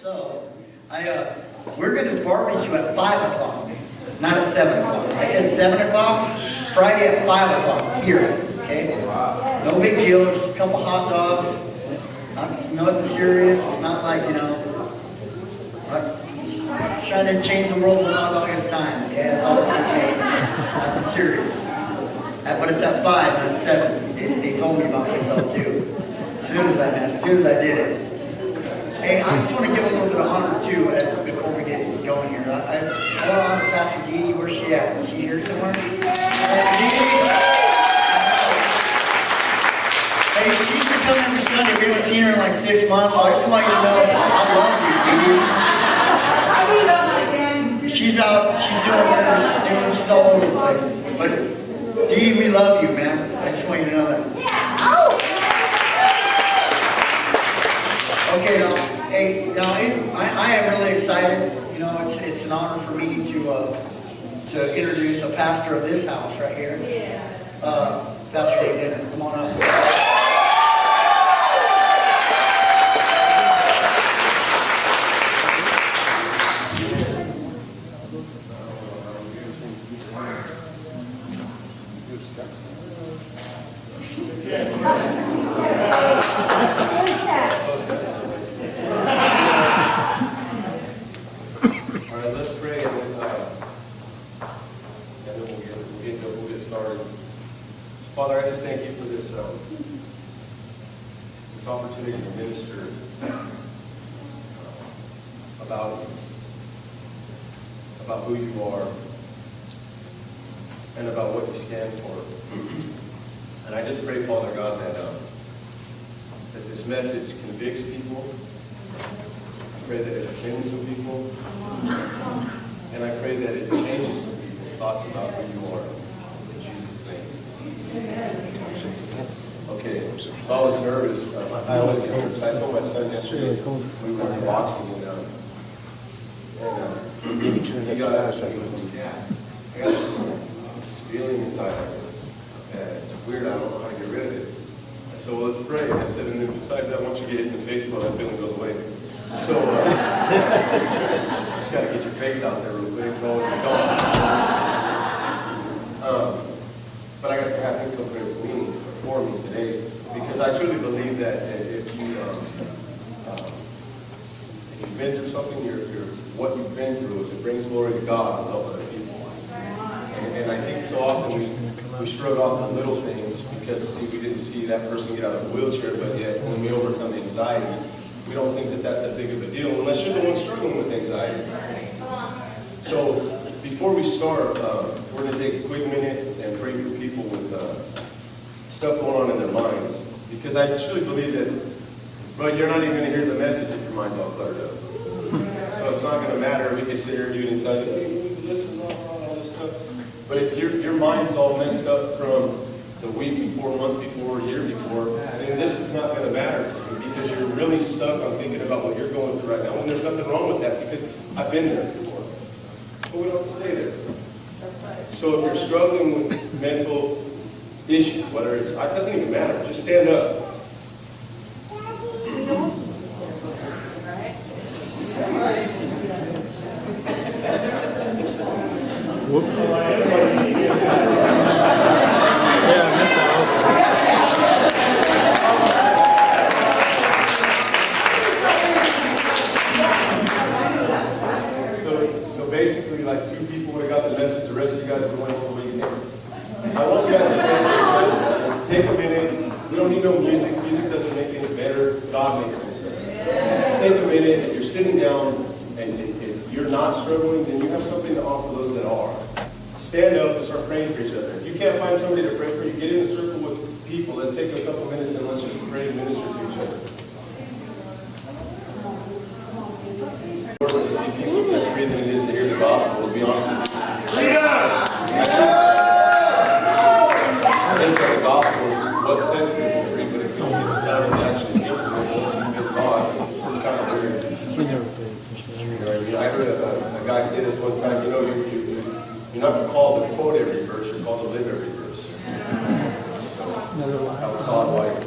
So, we're going to barbecue at 5 o'clock, not at 7 o'clock. I said 7 o'clock, Friday at 5 o'clock, here, okay? No big deal, just a couple hot dogs. It's nothing serious. It's not like, trying to change the world one hot dog at a time. Okay, that's all it's okay. Nothing serious. But it's at 5, not 7. They told me about myself too. As soon as I did it. Hey, I just want to give a little bit of honor too, before we get going here. I want to honor Pastor Dee Dee. Where's she at? Is she here somewhere? Pastor Dee Dee. Hey, she's been coming every Sunday. We haven't seen her in like 6 months, so I just want you to know I love you, Dee Dee. She's out, she's doing whatever she's doing, she's all over the place. But Dee Dee, we love you, man. I just want you to know that. Okay, I am really excited. It's an honor for me to introduce a pastor of this house right here. Pastor Dave Denner, come on up. Father, I just thank you for this opportunity to minister about who you are and about what you stand for. And I just pray, Father God, that this message convicts people. I pray that it offends some people. And I pray that it changes some people's thoughts about who you are. In Jesus' name. Okay, so I was nervous. I told my son yesterday we went to boxing and he got out and he goes, Dad, I got this feeling inside of this. It's weird, I don't know how to get rid of it. I said, well, let's pray. I said, and if besides that, once you get hit in the face, well, that feeling goes away. So, just got to get your face out there real quick. But I got to have him come here for me today, because I truly believe that if you've been through something, what you've been through, if it brings glory to God and help other people. And I think so often we shrug off the little things because, we didn't see that person get out of the wheelchair, but yet when we overcome the anxiety, we don't think that that's that big of a deal unless you're the one struggling with anxiety. So before we start, we're going to take a quick minute and pray for people with stuff going on in their minds. Because I truly believe that, you're not even going to hear the message if your mind's all cluttered up. So it's not going to matter. We can sit here and do it inside, listen, all this stuff. But if your mind's all messed up from the week before, month before, year before, then this is not going to matter to you because you're really stuck on thinking about what you're going through right now. And there's nothing wrong with that because I've been there before. But we don't have to stay there. So if you're struggling with mental issues, whether it doesn't even matter, just stand up. Whoops. Yeah, I missed that also. So basically, like 2 people would have got the message, the rest of you guys would have went all the way in. I want you guys to take a minute. We don't need no music. Music doesn't make things better. God makes things better. Just take a minute. If you're sitting down and if you're not struggling, then you have something to offer those that are. Stand up and start praying for each other. If you can't find somebody to pray for you, get in a circle with people. Let's take a couple minutes and let's just pray and minister to each other. To see people set free than it is to hear the gospel, to be honest with you. I think that the gospel is what sets people free, but if you don't get the time to actually hear what you've been taught, it's kind of weird. I heard a guy say this one time, you're not called to quote every verse, you're called to live every verse. So, that was Todd White.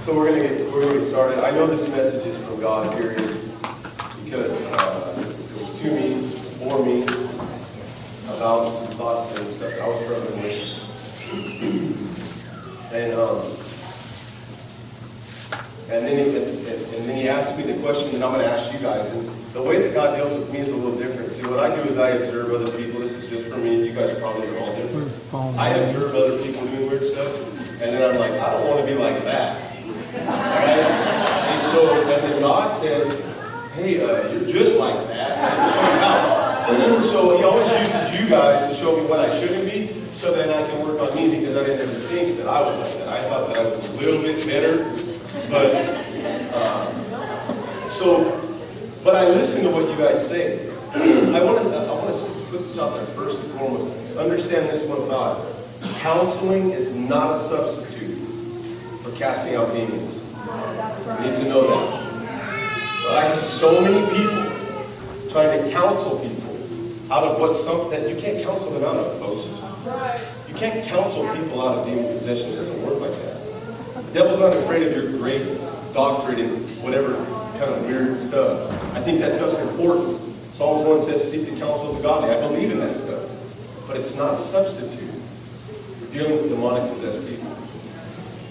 So we're gonna get started. I know this message is from God, period, because it was to me, for me, about some thoughts and stuff that I was struggling with. And then he asked me the question that I'm going to ask you guys. And the way that God deals with me is a little different. See, what I do is I observe other people. This is just for me. You guys probably are all different. I observe other people doing weird stuff, and then I'm like, I don't want to be like that. Right? And then God says, hey, you're just like that. And show you how. So he always uses you guys to show me what I shouldn't be, so that I can work on me, because I didn't ever think that I was like that. I thought that I was a little bit better, but I listen to what you guys say. I want to put this out there first and foremost. Understand this one thought. Counseling is not a substitute for casting out demons. You need to know that. But I see so many people trying to counsel people out of that you can't counsel them out of, folks. You can't counsel people out of demon possession. It doesn't work like that. The devil's not afraid of your great doctorate and whatever kind of weird stuff. I think that stuff's important. Psalms 1 says, seek the counsel of the godly. I believe in that stuff. But it's not a substitute for dealing with demonic possessed people.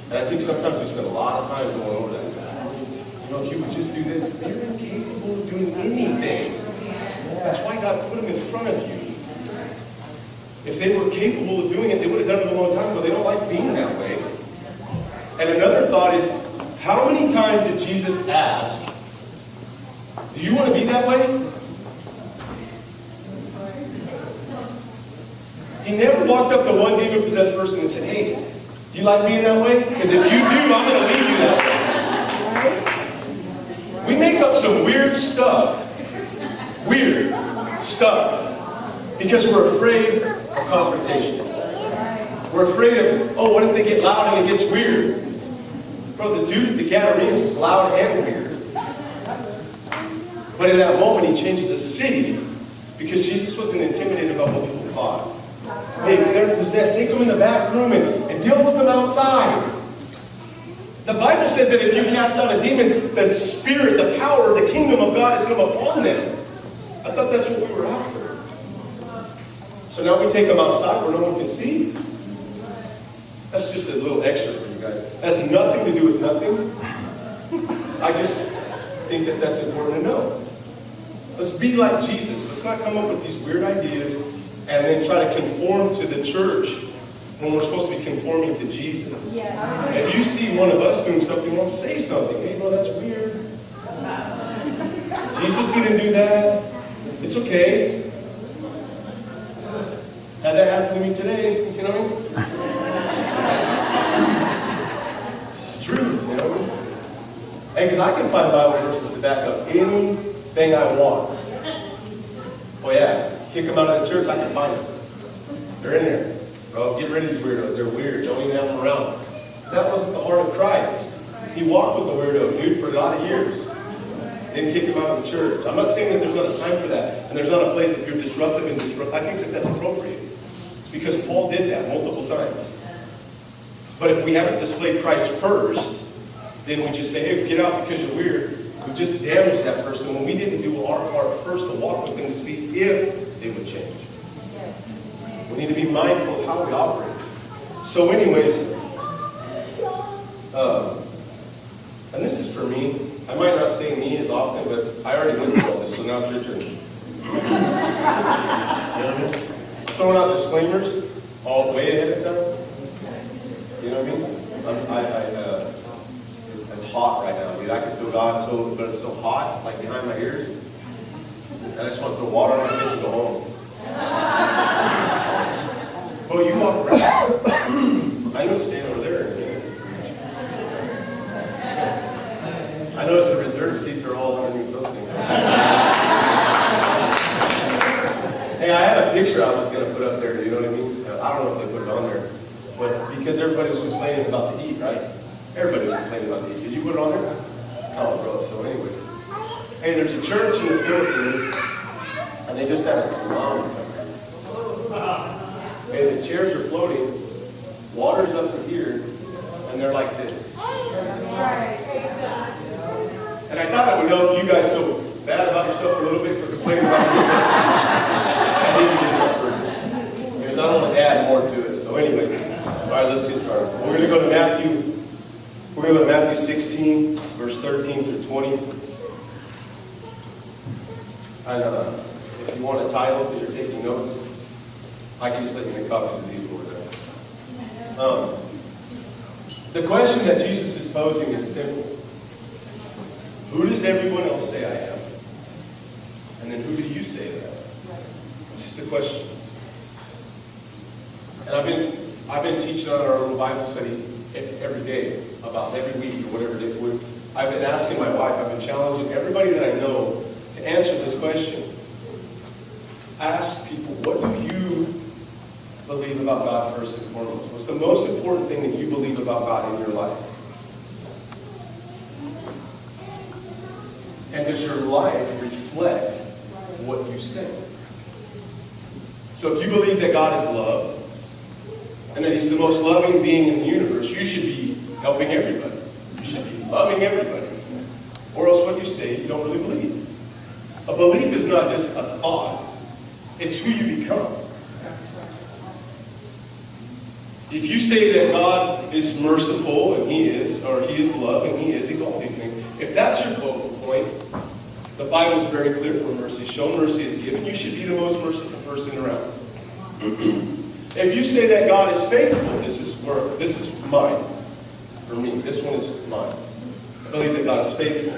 And I think sometimes we spend a lot of time going over that. You know, if you would just do this, they're incapable of doing anything. That's why God put them in front of you. If they were capable of doing it, they would have done it a long time ago. They don't like being that way. And another thought is, how many times did Jesus ask, do you want to be that way? He never walked up to one demon-possessed person and said, hey, do you like being that way? Because if you do, I'm going to leave you that way. We make up some weird stuff. Weird stuff. Because we're afraid of confrontation. We're afraid of, oh, what if they get loud and it gets weird? Bro, the dude, the Gadarenes, was loud and weird. But in that moment, he changes the city because Jesus wasn't intimidated about what people thought. Hey, if they're possessed, take them in the back room and deal with them outside. The Bible says that if you cast out a demon, the spirit, the power, the kingdom of God is come upon them. I thought that's what we were after. So now we take them outside where no one can see. That's just a little extra for you guys. That has nothing to do with nothing. I just think that that's important to know. Let's be like Jesus. Let's not come up with these weird ideas and then try to conform to the church when we're supposed to be conforming to Jesus. Yeah. If you see one of us doing something wrong, say something. Hey, bro, that's weird. Jesus didn't do that. It's okay. Had that happen to me today, you know? It's the truth, you know? And because I can find Bible verses to back up anything I want. Oh yeah, kick them out of the church, I can find them. They're in there. Bro, get rid of these weirdos. They're weird. Don't even have them around. That wasn't the heart of Christ. He walked with the weirdo dude for a lot of years. Didn't kick him out of the church. I'm not saying that there's not a time for that, and there's not a place if you're disruptive and disrupt. I think that that's appropriate. Because Paul did that multiple times. But if we haven't displayed Christ first, then we just say, hey, get out because you're weird. We just damaged that person when we didn't do our part first to walk with them to see if they would change. We need to be mindful of how we operate. So anyways, and this is for me. I might not say me as often, but I already went through all this, so now it's your turn. You know what I mean? Throwing out disclaimers all way ahead of time. You know what I mean? It's hot right now, dude. I can feel God but it's so hot, like behind my ears. And I just want to throw water on my face and go home. Oh, you walk around. I know stand over there. I noticed the reserved seats are all underneath those things. Hey, I had a picture I was going to put up there, you know what I mean? I don't know if they put it on there. But because everybody was complaining about the heat, right? Everybody was complaining about the heat. Did you put it on there? Oh, bro. So anyway. Hey, there's a church in the Philippines, and they just had a tsunami come. Hey, the chairs are floating. Water's up in here, and they're like this. So anyways, all right, let's get started. We're going to go to Matthew. We're going to go to Matthew 16, verse 13 through 20. And if you want a title because you're taking notes, I can just let you make copies of these words. The question that Jesus is posing is simple. Who does everyone else say I am? And then who do you say that I am? It's just the question. And I've been teaching on our little Bible study every day, about every week or whatever day. I've been asking my wife, I've been challenging everybody that I know to answer this question. Ask people, what do you believe about God first and foremost? What's the most important thing that you believe about God in your life? And does your life reflect what you say? So if you believe that God is love, and that He's the most loving being in the universe, you should be helping everybody. You should be loving everybody. Or else what you say, you don't really believe. A belief is not just a thought. It's who you become. If you say that God is merciful, and He is, or He is love, and He's all these things, if that's your focal point, the Bible is very clear for mercy. Show mercy is given. You should be the most merciful person around. If you say that God is faithful, this is mine. For me, this one is mine. I believe that God is faithful.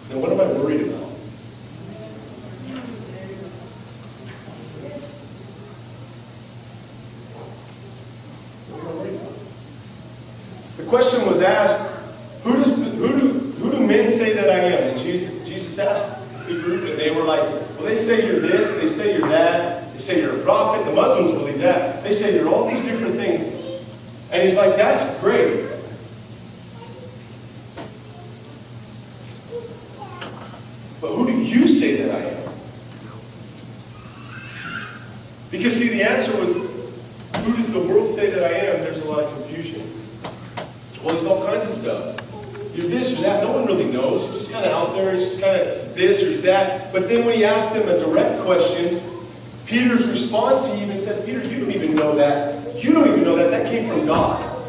Then what am I worried about? The question was asked, who do men say that I am? And Jesus asked the group, and they were like, well, they say you're this, they say you're that, they say you're a prophet. The Muslims believe that. They say you're all these different things. And He's like, that's great. But who do you say that I am? Because see, the answer was, who does the world say that I am? There's a lot of confusion. Well, there's all kinds of stuff. You're this or that. No one really knows. It's just kind of out there. It's just kind of this or is that. But then when He asked them a direct question, Peter's response, He even says, Peter, you don't even know that. You don't even know that. That came from God.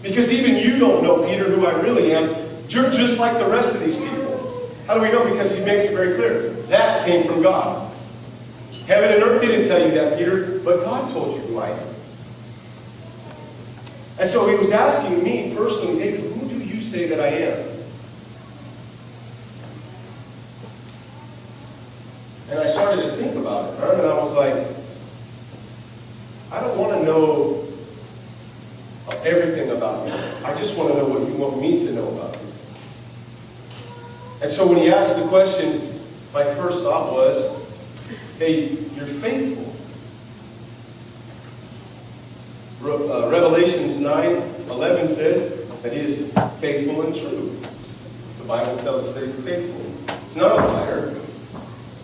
Because even you don't know, Peter, who I really am. You're just like the rest of these people. How do we know? Because He makes it very clear. That came from God. Heaven and earth didn't tell you that, Peter, but God told you who I am. And so He was asking me personally, David, who do you say that I am? And I started to think about it, and I was like, I don't want to know everything about you. I just want to know what you want me to know about you. And so when He asked the question, my first thought was, hey, you're faithful. Revelations 9:11 says that He is faithful and true. The Bible tells us that He's faithful. He's not a liar.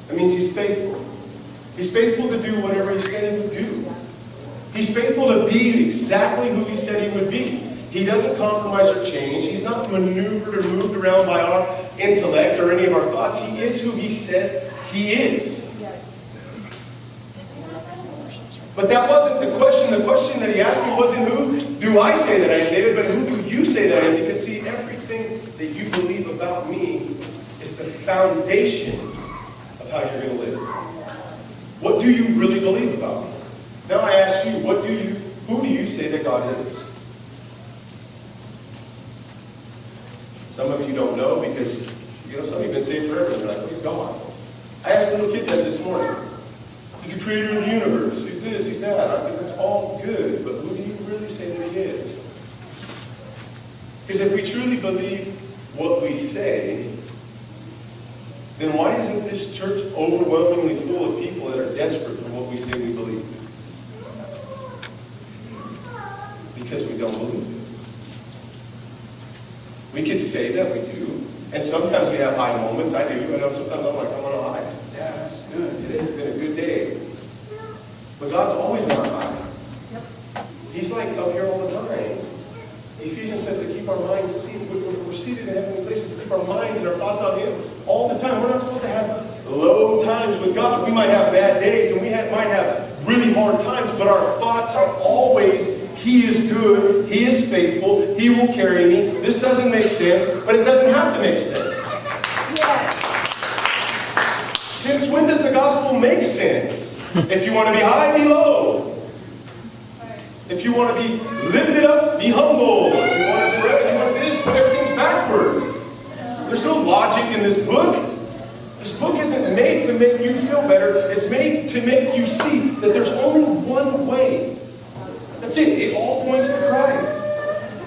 That means He's faithful. He's faithful to do whatever He said He would do. He's faithful to be exactly who He said He would be. He doesn't compromise or change. He's not maneuvered or moved around by our intellect or any of our thoughts. He is who He says He is. But that wasn't the question. The question that He asked me wasn't who do I say that I am, David, but who do you say that I am? Because see, everything that you believe about me is the foundation of how you're going to live. What do you really believe about me? Now I ask you, who do you say that God is? Some of you don't know because, some of you have been saved forever and they're like, who's God? I asked little kids that this morning. He's the creator of the universe. He's this, He's that. I think that's all good, but who do you really say that He is? Because if we truly believe what we say, then why isn't this church overwhelmingly full of people that are desperate for what we say we believe? Because we don't believe it. We could say that we do, and sometimes we have high moments. I do. I know sometimes I'm like, I'm on a high. Yeah, it's good. Today's been a good day. But God's always on a high. He's like up here all the time. Ephesians says to keep our minds seated. We're seated in heavenly places to keep our minds and our thoughts on Him all the time. We're not supposed to have low time times with God. We might have bad days and might have really hard times, but our thoughts are always, He is good, He is faithful, He will carry me. This doesn't make sense, but it doesn't have to make sense. Yes. Since when does the gospel make sense? If you want to be high, be low. If you want to be lifted up, be humble. If you want to forever, you want this, but everything's backwards. There's no logic in this book. This book isn't made to make you feel better. It's made to make you see that there's only one way. That's it. It all points to Christ.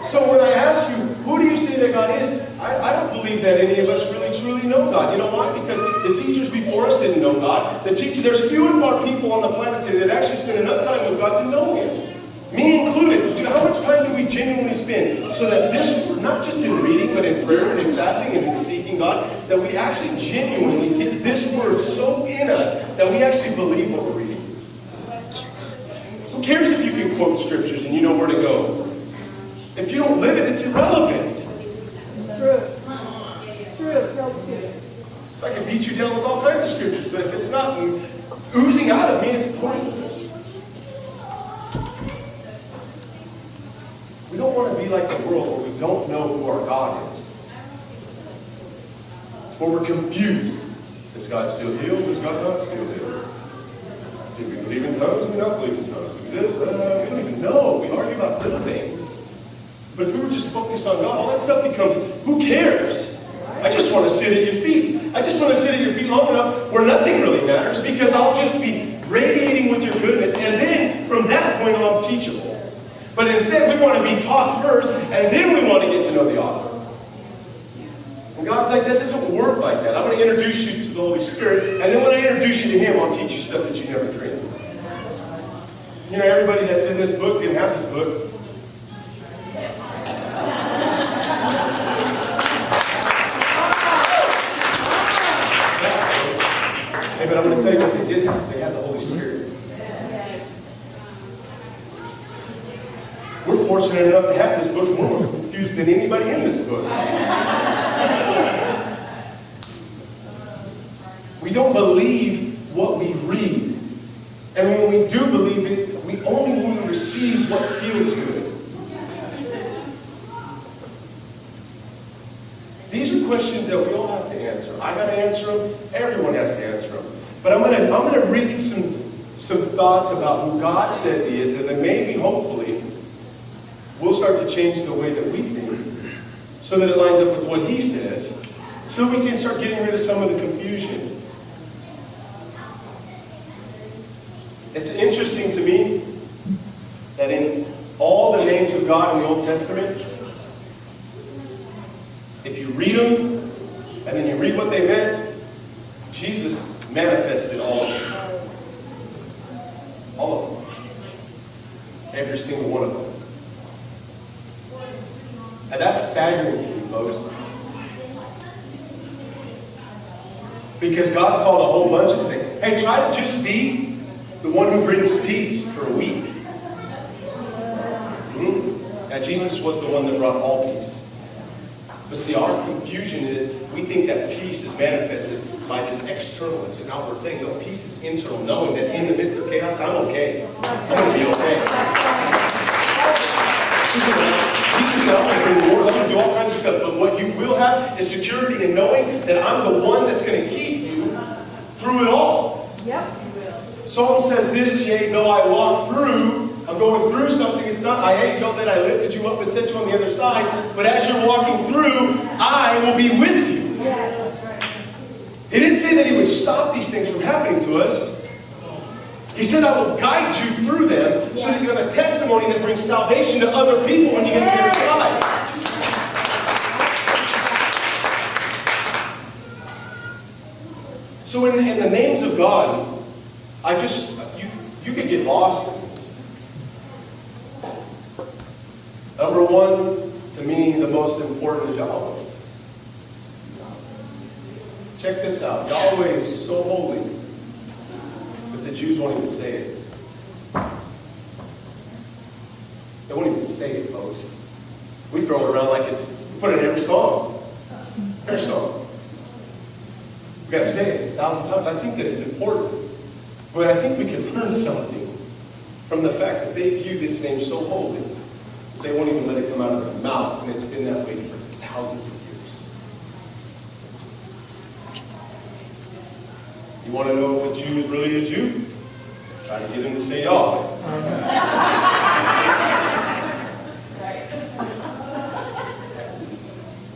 So when I ask you, who do you say that God is? I don't believe that any of us really truly know God. You know why? Because the teachers before us didn't know God. There's few and far people on the planet today that actually spend enough time with God to know Him. Me included. How much time do we genuinely spend so that this, not just in reading, but in prayer and in fasting and in seeking God, that we actually genuinely get this word so in us that we actually believe what we're reading? Who cares if you can quote scriptures and you know where to go? If you don't live it, it's irrelevant. True. True. So I can beat you down with all kinds of scriptures, but if it's not oozing out of me, it's pointless. We don't want to be like the world where we don't know who our God is. Where we're confused. Is God still healed? Is God not still healed? Do we believe in tongues? Do we not believe in tongues? Do we this? We don't even know. We argue about little things. But if we were just focused on God, all that stuff becomes, who cares? I just want to sit at your feet. I just want to sit at your feet long enough where nothing really matters because I'll just be radiating with your goodness. And then from that point on, I'm teachable. But instead, we want to be taught first, and then we want to get to know the author. And God's like, that doesn't work like that. I'm going to introduce you to the Holy Spirit, and then when I introduce you to Him, I'll teach you stuff that you never dreamed. You know, everybody that's in this book didn't have this book. Hey, but I'm going to tell you what they did have. They had the Holy Spirit. We're fortunate enough to have this book. We're more confused than anybody in this book. We don't believe what we read. And when we do believe it, we only want to receive what feels good. These are questions that we all have to answer. I got to answer them. Everyone has to answer them. But I'm going to read some thoughts about who God says He is, and then maybe, hopefully, we'll start to change the way that we think so that it lines up with what He says, so we can start getting rid of some of the confusion. It's interesting to me that in all the names of God in the Old Testament, if you read them and then you read what they meant, Jesus manifested all of them. All of them. Every single one of them. And that's staggering to me, folks. Because God's called a whole bunch of things. Hey, try to just be the one who brings peace for a week. Now, Jesus was the one that brought all peace. But see, our confusion is we think that peace is manifested by this external, it's an outward thing. No, peace is internal, knowing that in the midst of chaos, I'm okay. I'm going to be okay. Jesus said, I'm going to bring wars, I'm going to do all kinds of stuff, but what you will have is security in knowing that I'm the one that's going to keep you through it all. Yep. Psalm says this, yea, though I walk through, I'm going through something, it's not, I hate you, that I lifted you up and set you on the other side, but as you're walking through, I will be with you. Yes. He didn't say that He would stop these things from happening to us. He said, I will guide you through them so that you have a testimony that brings salvation to other people when you get to the other side. So in the names of God, you could get lost. Number one, to me, the most important is Yahweh. Check this out. Yahweh is so holy, but the Jews won't even say it. They won't even say it, folks. We throw it around like we put it in every song. Every song. We got to say it. 1,000 times. I think that it's important. But I think we can learn something from the fact that they view this name so holy that they won't even let it come out of their mouths, and it's been that way for thousands of years. You want to know if a Jew is really a Jew? Try to get him to say Yahweh.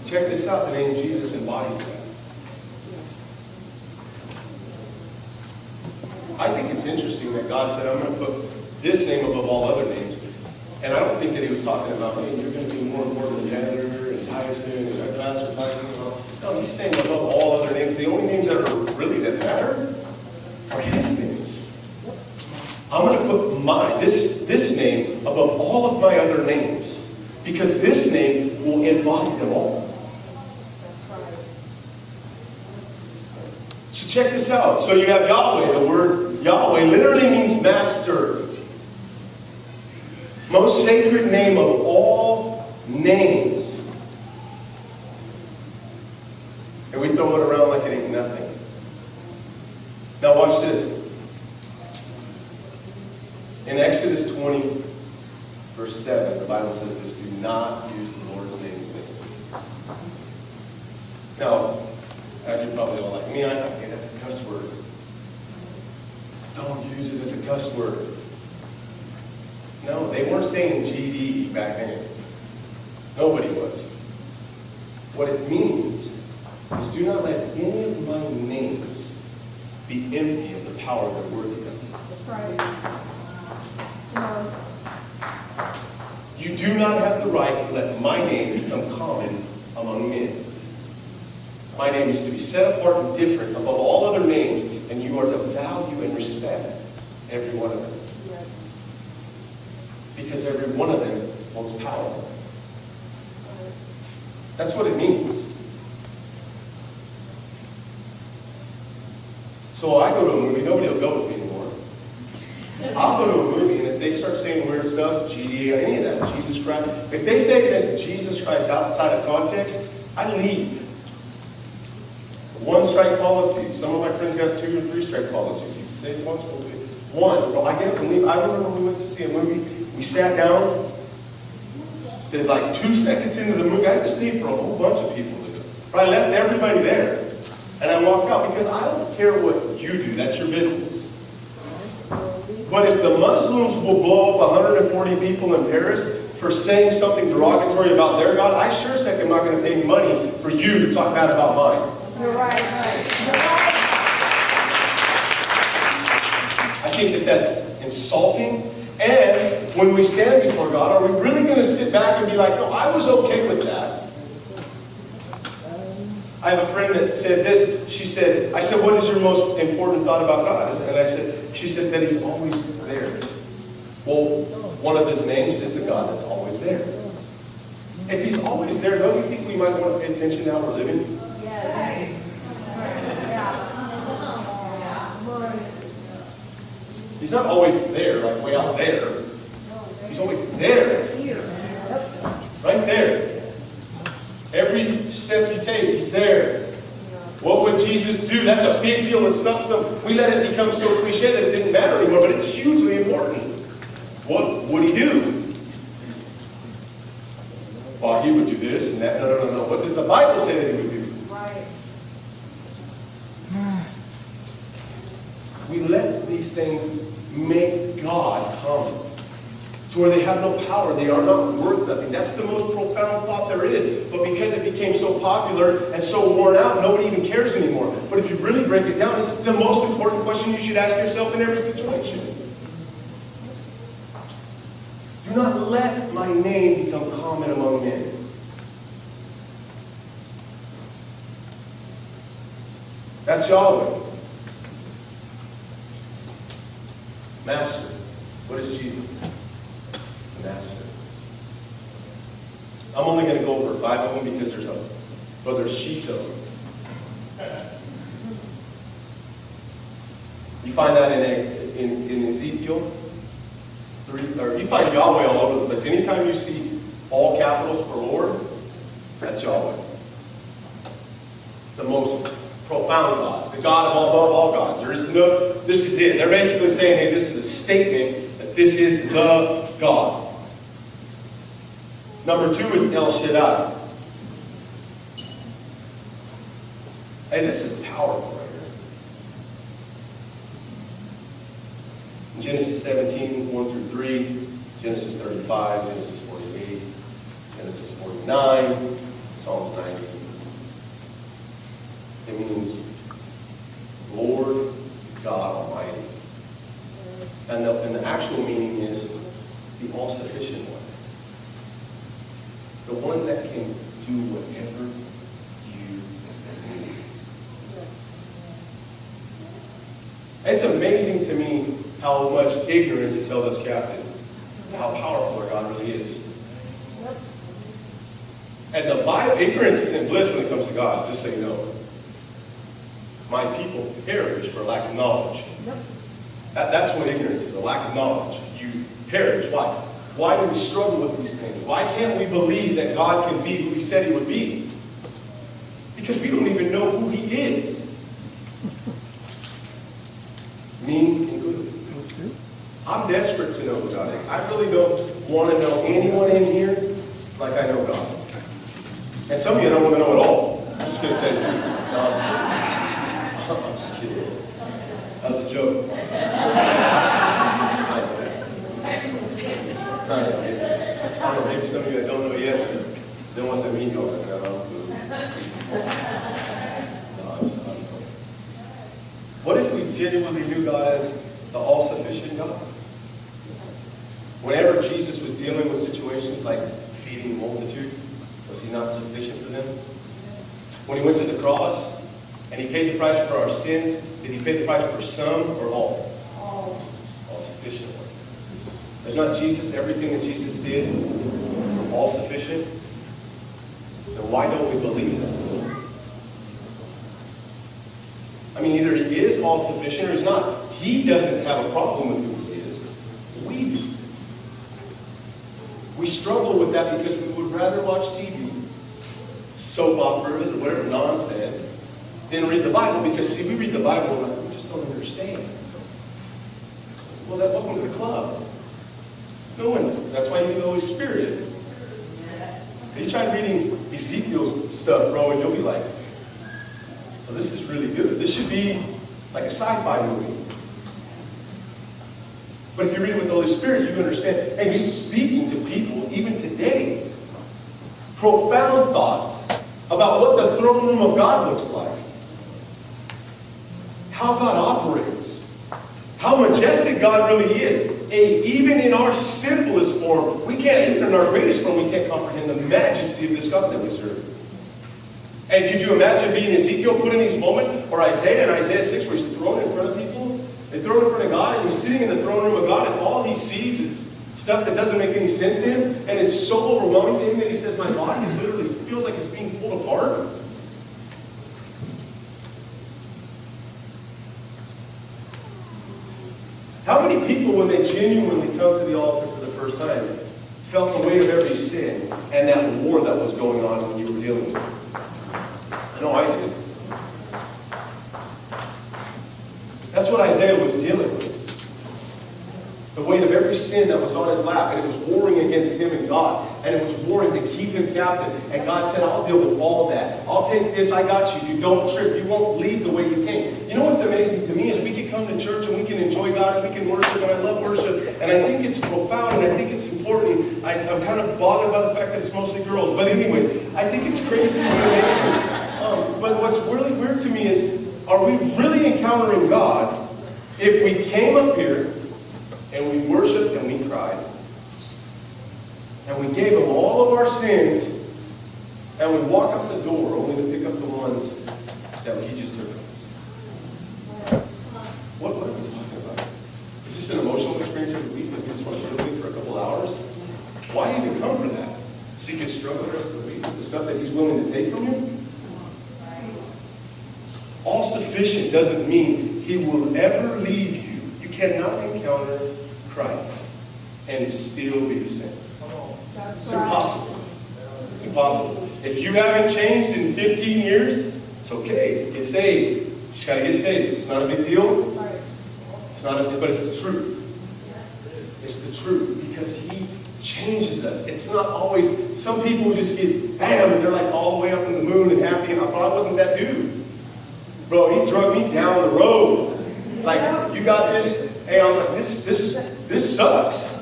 Check this out, the name Jesus embodies that. I think it's interesting that God said, I'm going to put this name above all other names. And I don't think that he was talking about, hey, you're going to be more important than Heather and Tyson and Pastor Tyson. No, he's saying above all other names. The only names that are really that matter are his names. I'm going to put this name above all of my other names, because this name will embody them all. So check this out. So you have Yahweh. The word Yahweh literally means master. Most sacred name of all names. And we throw it around like it ain't nothing. Now watch this. In Exodus 20, verse 7, the Bible says this: do not use the Lord's name in vain. Now, you're probably all like me, okay, that's a cuss word. Don't use it as a cuss word. No, they weren't saying GD back then. Nobody was. What it means is do not let any of my names be empty of the power they're worthy of. That's right. No. You do not have the right to let my name become common among men. My name is to be set apart and different above all other names, and you are to value and respect every one of them. Yes. Because every one of them holds power. That's what it means. So I go to a movie, nobody will go with me anymore. I'll go to a movie, and if they start saying weird stuff, GD, any of that, Jesus Christ, if they say that Jesus Christ outside of context, I leave. One strike policy. Some of my friends got 2 or 3 strike policies. You can say it once, we'll do it. One. Well, I get up and leave. I remember when we went to see a movie. We sat down. Then, like 2 seconds into the movie, I had to stay for a whole bunch of people to go. I left everybody there, and I walked out because I don't care what you do. That's your business. But if the Muslims will blow up 140 people in Paris for saying something derogatory about their God, I sure as heck am not going to pay money for you to talk bad about mine. You're right. You're right. I think that that's insulting. And when we stand before God, are we really going to sit back and be like, no, I was okay with that? I have a friend that said this. I said, what is your most important thought about God? And she said that he's always there. Well, one of his names is the God that's always there. If he's always there, don't you think we might want to pay attention to how we're living? Yes. He's not always there, like way out there. He's always there. Right there. Every step you take, he's there. What would Jesus do? That's a big deal. It's not we let it become so cliche that it didn't matter anymore, but it's hugely important. What would he do? Well, he would do this and that. No. What does the Bible say that he would do? Right. We let these things make God come to where they have no power. They are not worth nothing. That's the most profound thought there is. But because it became so popular and so worn out, nobody even cares anymore. But if you really break it down, it's the most important question you should ask yourself in every situation. Do not let my name become common among men. That's Yahweh. Master. What is Jesus? It's the Master. I'm only going to go over 5 of them because there's a Brother Shito. You find that in Ezekiel 3, or you find Yahweh all over the place. Anytime you see all capitals for Lord, that's Yahweh. The most profound God. God above all gods. There is no, this is it. They're basically saying, hey, this is a statement that this is the God. Number 2 is El Shaddai. Hey, this is powerful right here. In Genesis 17, 1 through 3, Genesis 35, Genesis 48, Genesis 49, Psalms 90. It means Lord God Almighty. And the actual meaning is the all-sufficient one. The one that can do whatever you need. It's amazing to me how much ignorance has held us captive. How powerful our God really is. And the Bible, ignorance isn't bliss when it comes to God, just so you know. My people perish for lack of knowledge. That's what ignorance is, a lack of knowledge. You perish. Why? Why do we struggle with these things? Why can't we believe that God can be who He said He would be? Because we don't even know who He is. Mean and good. I'm desperate to know who God is. I really don't want to know anyone in here like I know God. And some of you don't want to know at all. I'm just going to tell you the truth. No, I'm just kidding. That was a joke. I don't know, maybe some of you that don't know yet, then what's that mean? You're like, no, what if we genuinely knew God as the all-sufficient God? Whenever Jesus was dealing with situations like feeding the multitude, was He not sufficient for them? When He went to the cross and He paid the price for our sins, did He pay the price for some or all? All sufficient. Is not Jesus, everything that Jesus did, all sufficient? Then why don't we believe that? I mean, either He is all sufficient or He's not. He doesn't have a problem with who He is. We do. We struggle with that because we would rather watch TV, soap operas, or whatever nonsense, than read the Bible. Because, see, we read the Bible and we just don't understand. Well, that's welcome to the club. No one does. That's why you need the Holy Spirit. You try reading Ezekiel's stuff, bro, and you'll be like, oh, this is really good. This should be like a sci-fi movie. But if you read it with the Holy Spirit, you understand. And He's speaking to people, even today, profound thoughts about what the throne room of God looks like. How God operates. How majestic God really is. And even in our simplest form, we can't, even in our greatest form, we can't comprehend the majesty of this God that we serve. And could you imagine being Ezekiel put in these moments, or Isaiah in Isaiah 6, where he's thrown in front of people? They throw him in front of God, and he's sitting in the throne room of God, and all he sees is stuff that doesn't make any sense to him, and it's so overwhelming to him that he says, my body is literally, feels like it's being pulled apart. How many people, when they genuinely come to the altar for the first time, felt the weight of every sin and that war that was going on when you were dealing with it? I know I did. That's what Isaiah was dealing with. The weight of every sin that was on his lap, and it was warring against him and God, and it was warring to keep him captive. And God said, I'll deal with all of that. I'll take this, I got you. You don't trip. You won't leave the way you came. You know what's amazing to me is we can come to church and we can enjoy God and we can worship, and I love worship, and I think it's profound and I think it's important. I'm kind of bothered by the fact that it's mostly girls, but anyways, I think it's crazy and amazing. But what's really weird to me is, are we really encountering God if we came up here and we worshiped and we cried, and we gave Him all of our sins, and we walk out the door only to pick up the ones that He just took from us? What are we talking about? Is this an emotional experience every week that we just want to live with for a couple hours? Why even come for that? So you can struggle the rest of the week with the stuff that He's willing to take from you? All sufficient doesn't mean He will ever leave you. You cannot encounter Christ and still be the same. It's impossible. It's impossible. If you haven't changed in 15 years, it's okay. Get saved. You just got to get saved. It's not a big deal. Right. It's not, but it's the truth. It's the truth because He changes us. It's not always, some people just get bam and they're like all the way up in the moon and happy. And I thought I wasn't that dude. Bro, he drug me down the road. Like, you got this? Hey, I'm like, this sucks.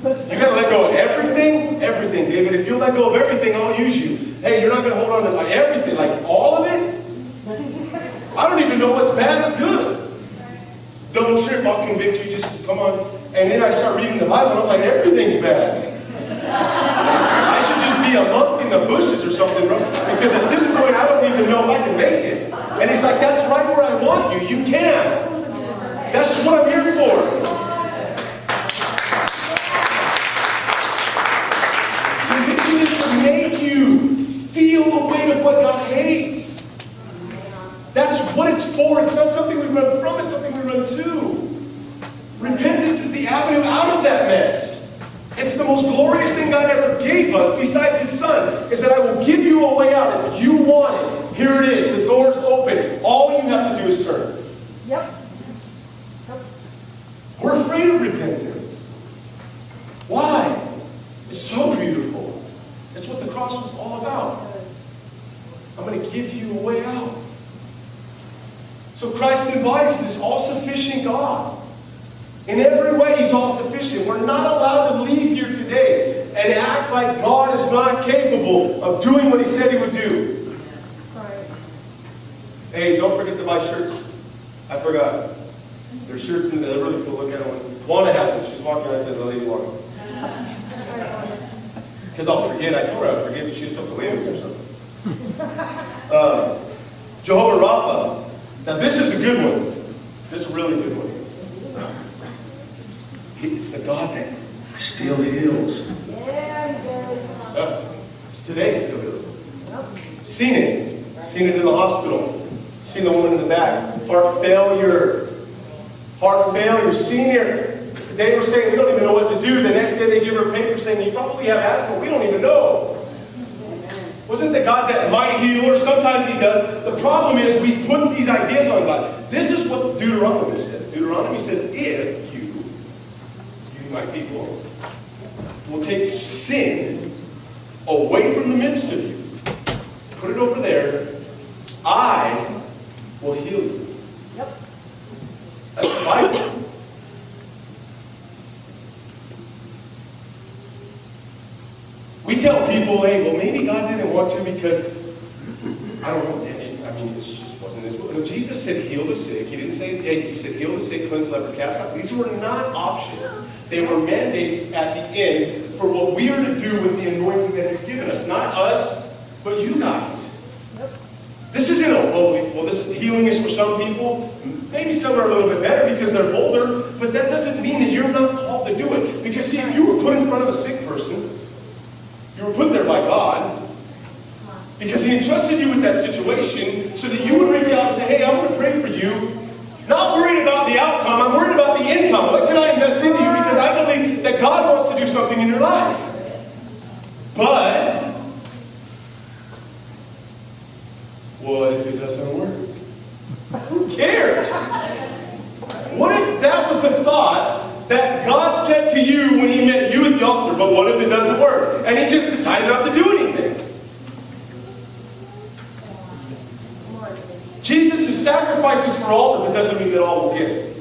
You gotta let go of everything? Everything, David. If you let go of everything, I'll use you. Hey, you're not gonna hold on to like everything, like all of it? I don't even know what's bad or good. Don't trip, I'll convict you, just come on. And then I start reading the Bible, and I'm like, everything's bad. I should just be a monk in the bushes or something, bro. Because at this point, I don't even know if I can make it. And he's like, that's right where I want you. You can. That's what I'm here for. Conviction is to make you feel the weight of what God hates. That's what it's for. It's not something we run from, it's something we run to. Repentance is the avenue out of that mess. It's the most glorious thing God ever gave us, besides His Son, is that I will give you a way out. If you want it, here it is. The door's open. All you have to do is turn. Yep. We're afraid of repentance. Why? It's so beautiful. It's what the cross was all about. I'm going to give you a way out. So Christ embodies this all-sufficient God. In every way, He's all-sufficient. We're not allowed to leave here today and act like God is not capable of doing what He said He would do. Sorry. Hey, don't forget to buy shirts. I forgot. There's shirts in there. They're really cool. Look at them. Wanda has them. She's walking right there, the lady Wanda. Because I'll forget. I told her I'd forget, but she was supposed to wave me or something. Jehovah Rapha. Now this is a good one. This is a really good one. It's the God that still heals. Yeah, he does. Today it still heals. Seen it. Seen it in the hospital. Seen the woman in the back. Heart failure. Heart failure. Seen her. They were saying, we don't even know what to do. The next day they give her a paper saying, you probably have asthma. We don't even know. Wasn't the God that might heal, or sometimes He does. The problem is we put these ideas on God. This is what Deuteronomy says. Deuteronomy says, if you my people, will take sin away from the midst of you, put it over there, I will heal you. Yep. That's the Bible. We tell people, hey, well, maybe God didn't want to because, I don't know, I mean, it just wasn't His will. No, Jesus said heal the sick. He didn't say, hey, He said heal the sick, cleanse the leper, cast out. These were not options. They were mandates at the end for what we are to do with the anointing that He's given us. Not us, but you guys. Yep. This isn't well, this healing is for some people. Maybe some are a little bit better because they're older, but that doesn't mean that you're not called to do it. Because see, if you were put in front of a sick person, you were put there by God, because He entrusted you with that situation so that you would reach out and say, hey, I'm going to pray for you. Not worried about the outcome, I'm worried about the income. What can I invest into you? Because I believe that God wants to do something in your life. But, what if it doesn't work? Who cares? What if that was the thought that God said to you when He met you at the altar, but what if it doesn't work? And He just decided not to do anything. Jesus' sacrifices for all, but that doesn't mean that all will get it.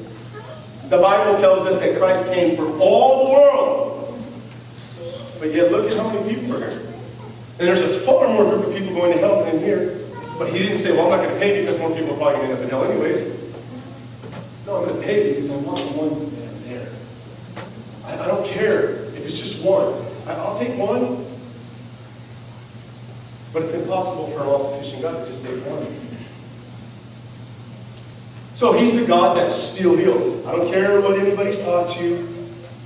The Bible tells us that Christ came for all the world. But yet look at how many people are here. And there's a far more group of people going to hell than in here. But He didn't say, well, I'm not going to pay because more people are probably going to end up in hell anyways. No, I'm going to pay because I want the ones that are there. I don't care if it's just one. I'll take one. But it's impossible for an all-sufficient God to just save one. So He's the God that still heals. I don't care what anybody's taught you.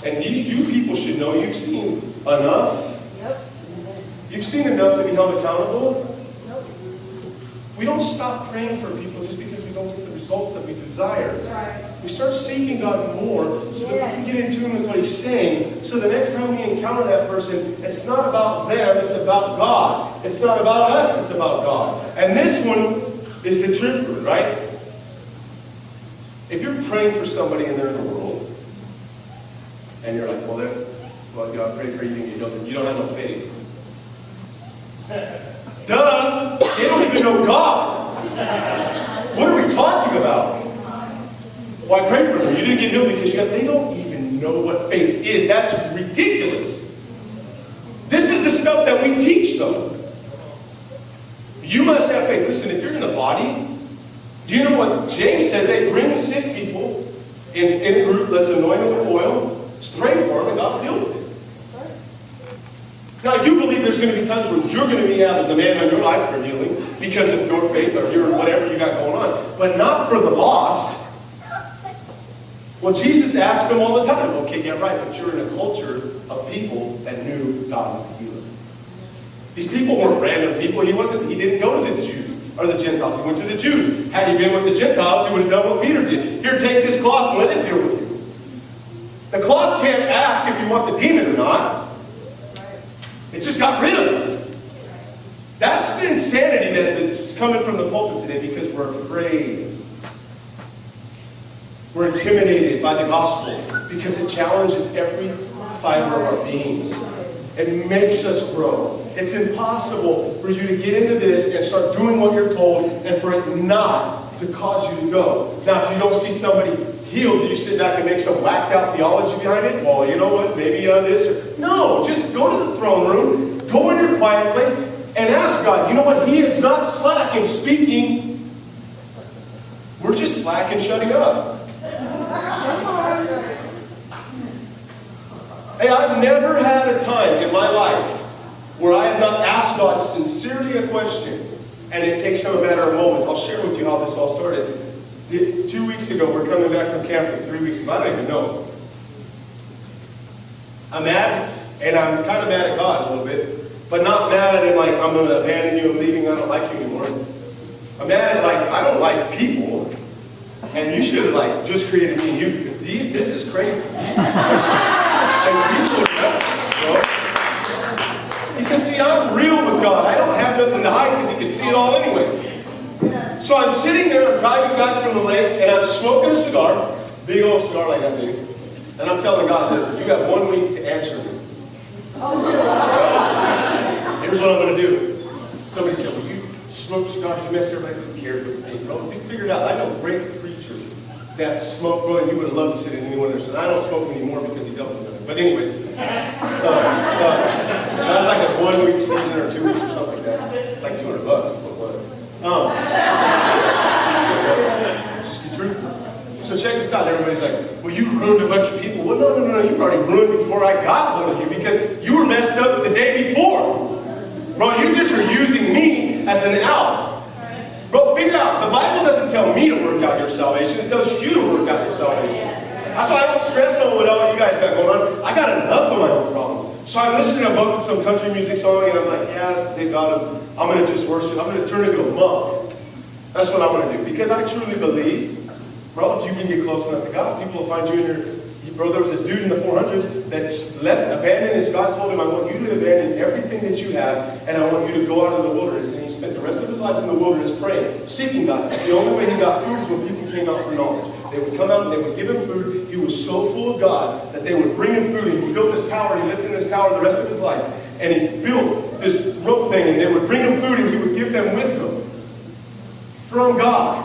And you people should know you've seen enough. Yep. You've seen enough to be held accountable. Nope. We don't stop praying for people just because we don't get the results that we desire. Right. We start seeking God more so that we can get in tune with what He's saying. So the next time we encounter that person, it's not about them, it's about God. It's not about us, it's about God. And this one is the tripper, right? praying for somebody and they're in the world, and you're like, well, God, pray for you and you don't have no faith. Duh! They don't even know God. What are we talking about? Well, I prayed for them. You didn't get healed because they don't even know what faith is. That's ridiculous. This is the stuff that we teach them. You must have faith. Listen, if you're in the body, do you know what James says? Hey, bring the sick people in a group, let's anoint them with oil, pray for them, and God will deal with it. Now, I do believe there's going to be times when you're going to have a demand on your life for healing because of your faith or your whatever you got going on, but not for the lost. Well, Jesus asked them all the time, okay, yeah, right, but you're in a culture of people that knew God was a healer. These people weren't random people. He didn't go to the Jews or the Gentiles. He went to the Jews. Had he been with the Gentiles, he would have done what Peter did. Here, take this cloth and let it deal with you. The cloth can't ask if you want the demon or not. It just got rid of him. That's the insanity that's coming from the pulpit today because we're afraid. We're intimidated by the gospel because it challenges every fiber of our being. It makes us grow. It's impossible for you to get into this and start doing what you're told and for it not to cause you to go. Now, if you don't see somebody healed, do you sit back and make some whacked out theology behind it? Well, you know what, maybe this. No, just go to the throne room, go in your quiet place, and ask God. You know what? He is not slack in speaking. We're just slack in shutting up. Hey, I've never had a time in my life where I have not asked God sincerely a question, and it takes some matter of moments. I'll share with you how this all started. 2 weeks ago, we're coming back from camping. 3 weeks ago, I don't even know. I'm mad, and I'm kind of mad at God a little bit, but not mad at him like I'm going to abandon you and leaving, I don't like you anymore. I'm mad at like I don't like people, and you should have like just created me and you because this is crazy. And people are nuts, bro. Because see, I'm real with God. I don't have nothing to hide because He can see it all anyways. So I'm sitting there, I'm driving back from the lake, and I'm smoking a cigar, big old cigar like that big, and I'm telling God, look, you got 1 week to answer me. Here's what I'm going to do. Somebody said, well, you smoke cigars, you mess everybody, who cares what you think, bro? You figure it out. I know great preachers that smoke, bro, and you would have loved to sit in anyone there. So I don't smoke anymore because he dealt with it. But anyways, that was like a 1 week season or 2 weeks or something like that. Like $200 what it was. Just the truth. So check this out. Everybody's like, well, you ruined a bunch of people. Well, no. You already ruined before I got hold of you because you were messed up the day before. Bro, you just are using me as an out. Bro, figure out. The Bible doesn't tell me to work out your salvation. It tells you to work out your salvation. That's why I don't stress on what all you guys got going on. I got enough of my own problem. So I'm listening to some country music song, and I'm like, yes, say God, I'm going to just worship. I'm going to turn into a monk. That's what I'm going to do. Because I truly believe, bro, if you can get close enough to God, people will find you in your... Bro, there was a dude in the 400s that abandoned his... God told him, I want you to abandon everything that you have, and I want you to go out into the wilderness. And he spent the rest of his life in the wilderness praying, seeking God. The only way he got food is when people came out for knowledge. They would come out and they would give him food. He was so full of God that they would bring him food. And he built this tower. He lived in this tower the rest of his life. And he built this rope thing. And they would bring him food and he would give them wisdom from God.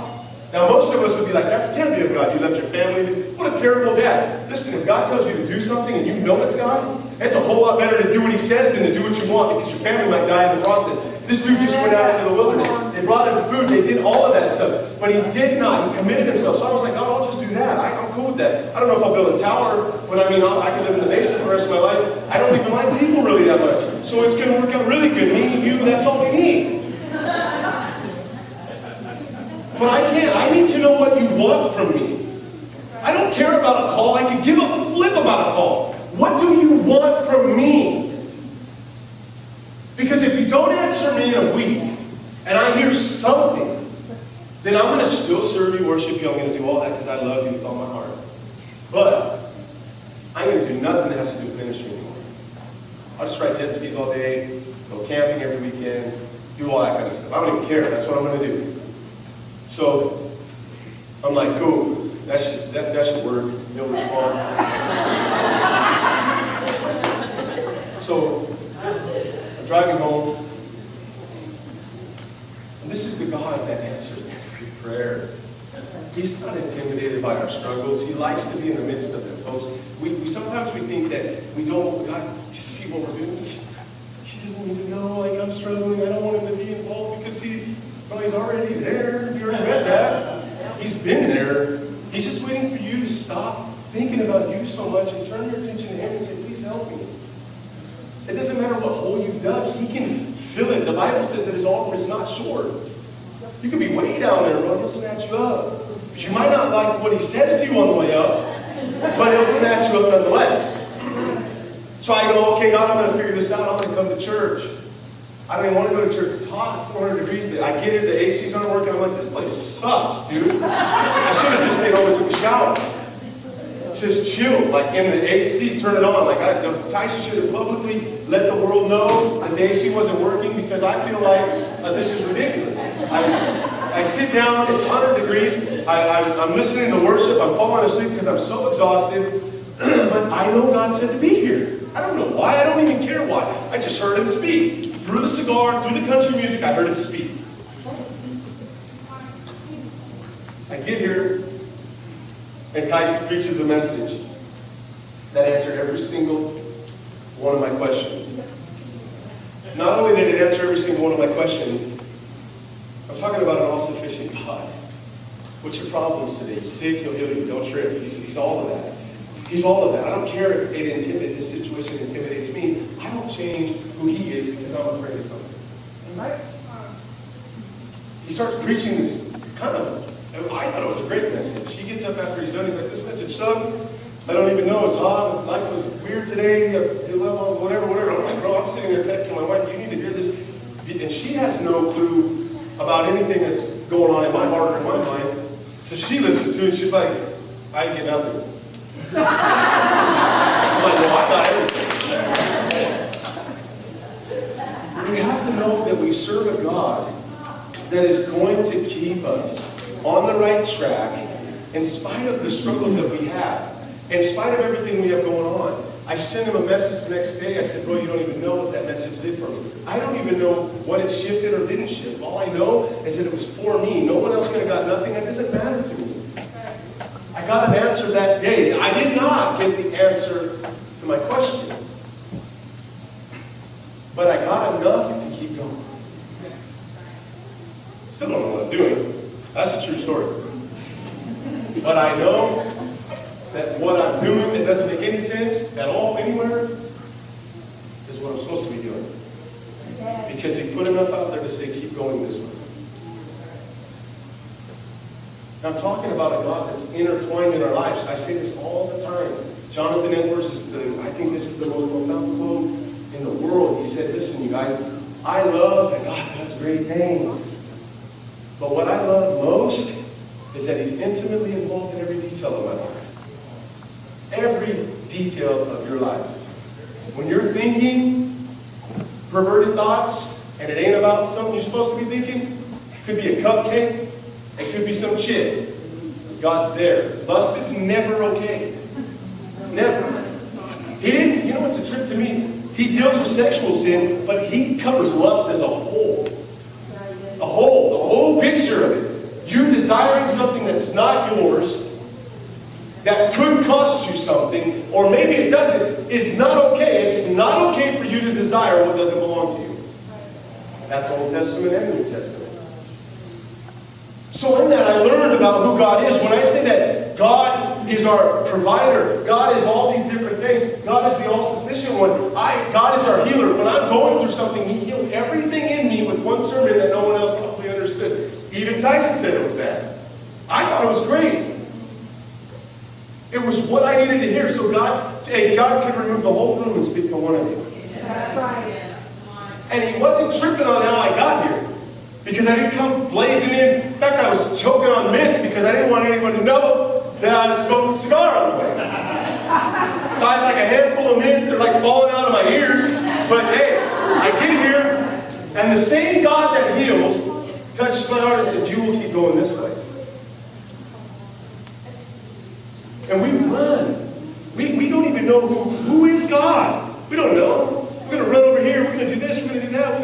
Now most of us would be like, that can't be of God. You left your family. What a terrible dad. Listen, if God tells you to do something and you know it's God, it's a whole lot better to do what he says than to do what you want because your family might die in the process. This dude just went out into the wilderness. They brought him food. They did all of that stuff. But he did not. He committed himself. So I was like, God, I'll just do that. I'm cool with that. I don't know if I'll build a tower, but I can live in the basement for the rest of my life. I don't even like people really that much. So it's going to work out really good. Me and you, that's all we need. But I can't. I need to know what you want from me. I don't care about a call. I could give a flip about a call. What do you want from me? Because if you don't answer me in a week, and I hear something, then I'm going to still serve you, worship you. I'm going to do all that because I love you with all my heart. But I'm going to do nothing that has to do with ministry anymore. I'll just ride jet skis all day, go camping every weekend, do all that kind of stuff. I don't even care. That's what I'm going to do. So I'm like, cool. That's that should work. He'll respond. So, I'm driving home. And this is the God that answers every prayer. He's not intimidated by our struggles. He likes to be in the midst of them, folks. Sometimes we think that we don't want God to see what we're doing. He doesn't even know, like, I'm struggling. I don't want him to be involved because he's already there. You already read that. He's been there. He's just waiting for you to stop thinking about you so much and turn your attention to him and say, please help me. It doesn't matter what hole you've dug. He can fill it. The Bible says that his arm is not short. You could be way down there, bro. He'll snatch you up. But you might not like what he says to you on the way up, but he'll snatch you up nonetheless. So I go, okay, God, I'm going to figure this out. I'm going to come to church. I don't even want to go to church. It's hot. It's 400 degrees. I get here. The ACs aren't working. I'm like, this place sucks, dude. I should have just stayed home and took a shower. Just chill, like in the AC, turn it on. Like Tyson should have publicly let the world know that the AC wasn't working because I feel like this is ridiculous. I sit down, it's 100 degrees, I'm listening to worship, I'm falling asleep because I'm so exhausted, but I know God said to be here. I don't know why, I don't even care why. I just heard him speak. Through the cigar, through the country music, I heard him speak. I get here, and Tyson preaches a message that answered every single one of my questions. Not only did it answer every single one of my questions, I'm talking about an all-sufficient God. What's your problems today? You're sick, he'll heal you. Don't trip. He's all of that. He's all of that. I don't care if this situation intimidates me. I don't change who he is because I'm afraid of something. Right? He starts preaching this I thought it was a great message. He gets up after he's done, he's like, this message sucked. I don't even know, it's hot. Life was weird today. Whatever. I'm like, bro, I'm sitting there texting my wife, you need to hear this. And she has no clue about anything that's going on in my heart or in my mind. So she listens to it and she's like, I get nothing. I'm like, well, I got everything. We have to know that we serve a God that is going to keep us on the right track in spite of the struggles that we have, in spite of everything we have going on. I sent him a message the next day. I said, bro, you don't even know what that message did for me. I don't even know what it shifted or didn't shift. All I know is that it was for me. No one else could have got nothing. That doesn't matter to me. I got an answer that day. I did not get the answer to my question. But I got enough to keep going. Still don't know what I'm doing. That's a true story. But I know that what I'm doing that doesn't make any sense at all anywhere is what I'm supposed to be doing. Because he put enough out there to say, keep going this way. Now, I'm talking about a God that's intertwined in our lives. I say this all the time. Jonathan Edwards I think this is the most profound quote in the world. He said, listen, you guys, I love that God does great things. But what I love most is that he's intimately involved in every detail of my life. Every detail of your life. When you're thinking perverted thoughts, and it ain't about something you're supposed to be thinking, it could be a cupcake, it could be some chick. God's there. Lust is never okay. Never. He didn't, you know what's a trip to me? He deals with sexual sin, but he covers lust as a whole. The whole picture of it. You desiring something that's not yours, that could cost you something, or maybe it doesn't, is not okay. It's not okay for you to desire what doesn't belong to you. That's Old Testament and New Testament. So in that, I learned about who God is. When I say that God is our provider, God is all these different things, God is the all-sufficient one, God is our healer. When I'm going through something, he healed everything in me with one sermon that no one else probably understood. Even Tyson said it was bad. I thought it was great. It was what I needed to hear. So God can remove the whole room and speak to one of you. That's right. And he wasn't tripping on how I got here. Because I didn't come blazing in. In fact, I was choking on mints because I didn't want anyone to know that I was smoking a cigar on the way. So I had like a handful of mints. They're like falling out of my ears. But hey, I get here, and the same God that heals touched my heart and said, you will keep going this way. And we run. We don't even know who is God. We don't know. We're going to run over here. We're going to do this. We're going to do that.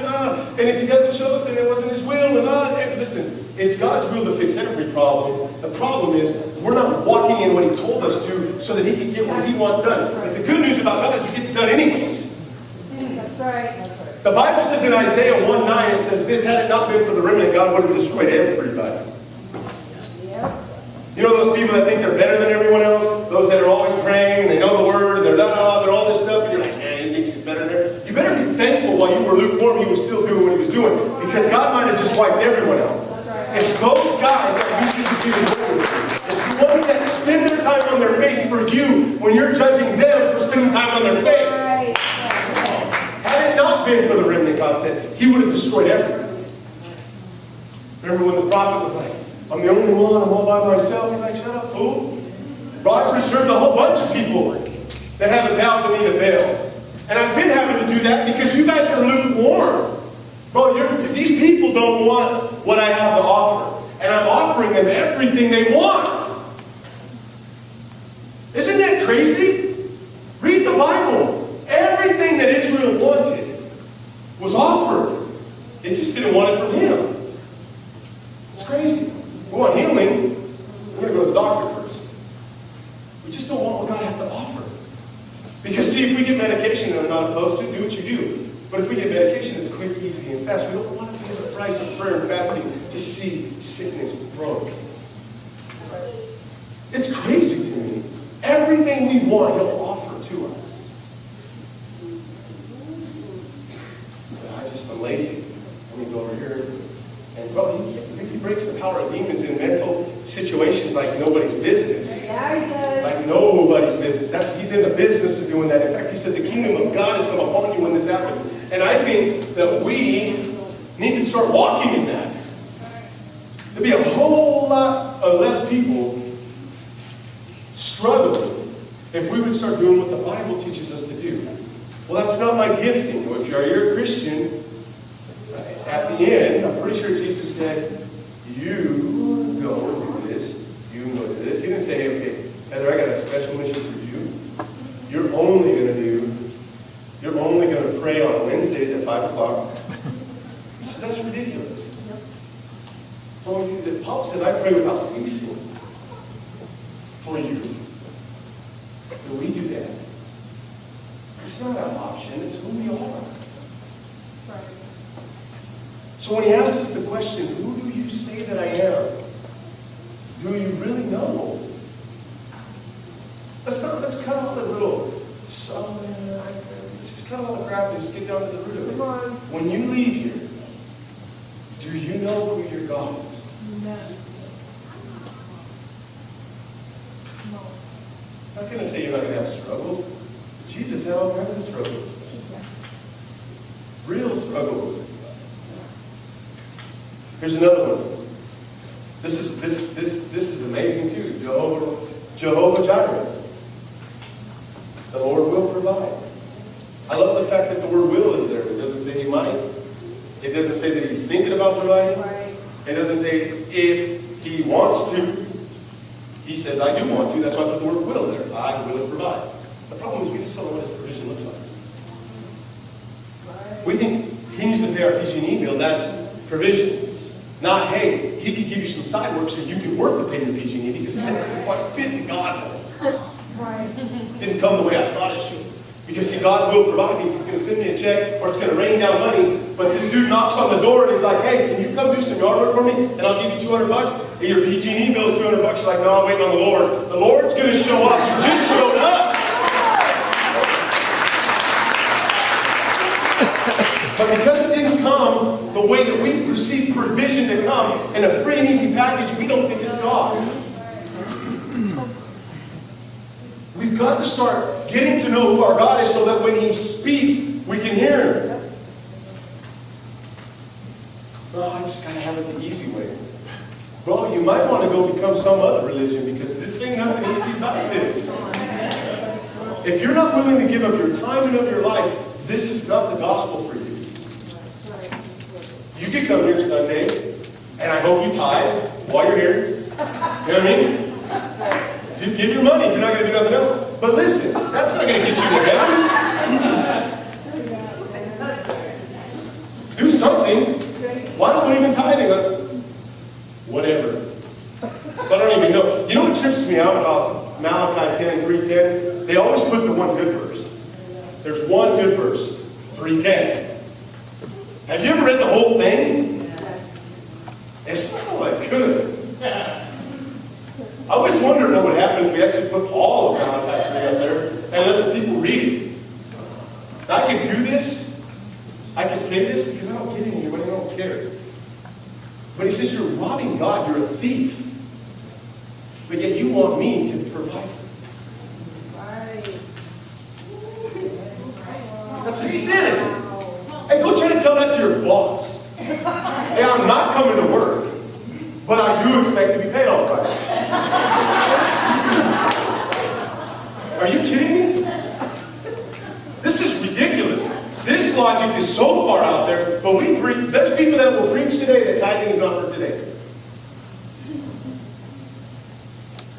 And if he doesn't show up, then it wasn't his will. And listen, it's God's will to fix every problem. The problem is we're not walking in what he told us to so that he can get what he wants done. But the good news about God is he gets done anyways. That's right. The Bible says in Isaiah 1:9, it says this, had it not been for the remnant, God would have destroyed everybody. Yep. You know those people that think they're better than everyone else? Those that are always praying, and they know the word, and they're all this stuff, and you're like, man, he thinks he's better than her. You better be thankful while you were lukewarm, he was still doing what he was doing, because God might have just wiped everyone out. It's those guys that we should be giving glory to. It's the ones that spend their time on their face for you when you're judging them for spending time on their face. Right. Had it not been for the remnant, God said, he would have destroyed everyone. Remember when the prophet was like, I'm the only one, I'm all by myself. He's like, shut up, fool. God preserved a whole bunch of people that haven't bowed the knee to Baal. And I've been having to do that because you guys are lukewarm. Bro, these people don't want what I have to offer. And I'm offering them everything they want. Isn't that crazy? Read the Bible. Everything that Israel wanted was offered. They just didn't want it from him. It's crazy. We want healing. We're going to go to the doctor first. We just don't want what God has to offer. Because see, if we get medication and I'm not opposed to, do what you do. But if we get medication that's quick, easy, and fast, we don't want to pay the price of prayer and fasting to see sickness broke. It's crazy to me. Everything we want, he'll offer to us. I'm lazy. Let me go over here. And bro, he breaks the power of demons in mental situations like nobody's business. Yeah, he does. Like nobody's business. He's in the business of doing that. In fact, he said the kingdom of God has come upon you when this happens. And I think that we need to start walking in that. There'll be a whole lot of less people struggling if we would start doing what the Bible teaches us to do. Well, that's not my gifting. If you're a Christian, at the end, I'm pretty sure Jesus said, you go and do this, you go do this. He didn't say, okay, Heather, I got a special mission for you. You're only going to pray on Wednesdays at 5 o'clock. He said, that's ridiculous. Well, Paul said, I pray without ceasing for you. Do we do that? It's not an option, it's who we are. So when he asks us the question, who do you say that I am? Do you really know? Let's cut all the little, let's just cut all the crap and just get down to the root of it. Come on. When you leave here, do you know who your God is? No. I'm not going to say you're not going to have struggles. Jesus had all kinds of struggles. Real struggles. Here's another one. This is amazing too. Jehovah Jireh. The Lord will provide. I love the fact that the word will is there. It doesn't say he might. It doesn't say that he's thinking about providing. Right. It doesn't say if he wants to. He says, I do want to. That's why I put the word will there. I will provide. The problem is we just don't know what his provision looks like. We think he needs to pay our PG&E bill. That's provision. Not, hey, he could give you some side work so you can work to pay your PG&E because that doesn't quite fit in God. Right. Didn't come the way I thought it should. Because see, God will provide means he's going to send me a check or it's going to rain down money. But this dude knocks on the door and he's like, hey, can you come do some yard work for me? And I'll give you $200. And your PG&E bill's $200. You're like, no, I'm waiting on the Lord. The Lord's going to show up. He just showed up. But because it didn't come the way that we perceive provision to come in a free and easy package, we don't think it's God. We've got to start getting to know who our God is so that when he speaks, we can hear him. Oh, I just got to have it the easy way. Well, you might want to go become some other religion because this ain't nothing easy about this. If you're not willing to give up your time and of your life, this is not the gospel for you. You could come here Sunday, and I hope you tithe while you're here. You know what I mean? Give your money if you're not going to do nothing else. But listen, that's not going to get you to heaven. Do something. Why don't we even tithing? Whatever. But I don't even know. You know what trips me out about Malachi 10:3-10? They always put the one good verse. There's one good verse, 3:10. Have you ever read the whole thing? It's not all that good. I always wondered what would happen if we actually put all of Malachi 3 up there and let the people read it. I can do this. I can say this because I don't get any money. I don't care. But he says you're robbing God. You're a thief. But yet you want me to provide for you. That's insanity. Hey, go try to tell that to your boss. Hey, I'm not coming to work, but I do expect to be paid on Friday. Are you kidding me? This is ridiculous. This logic is so far out there, but there's people that will preach today that tithing is not for today.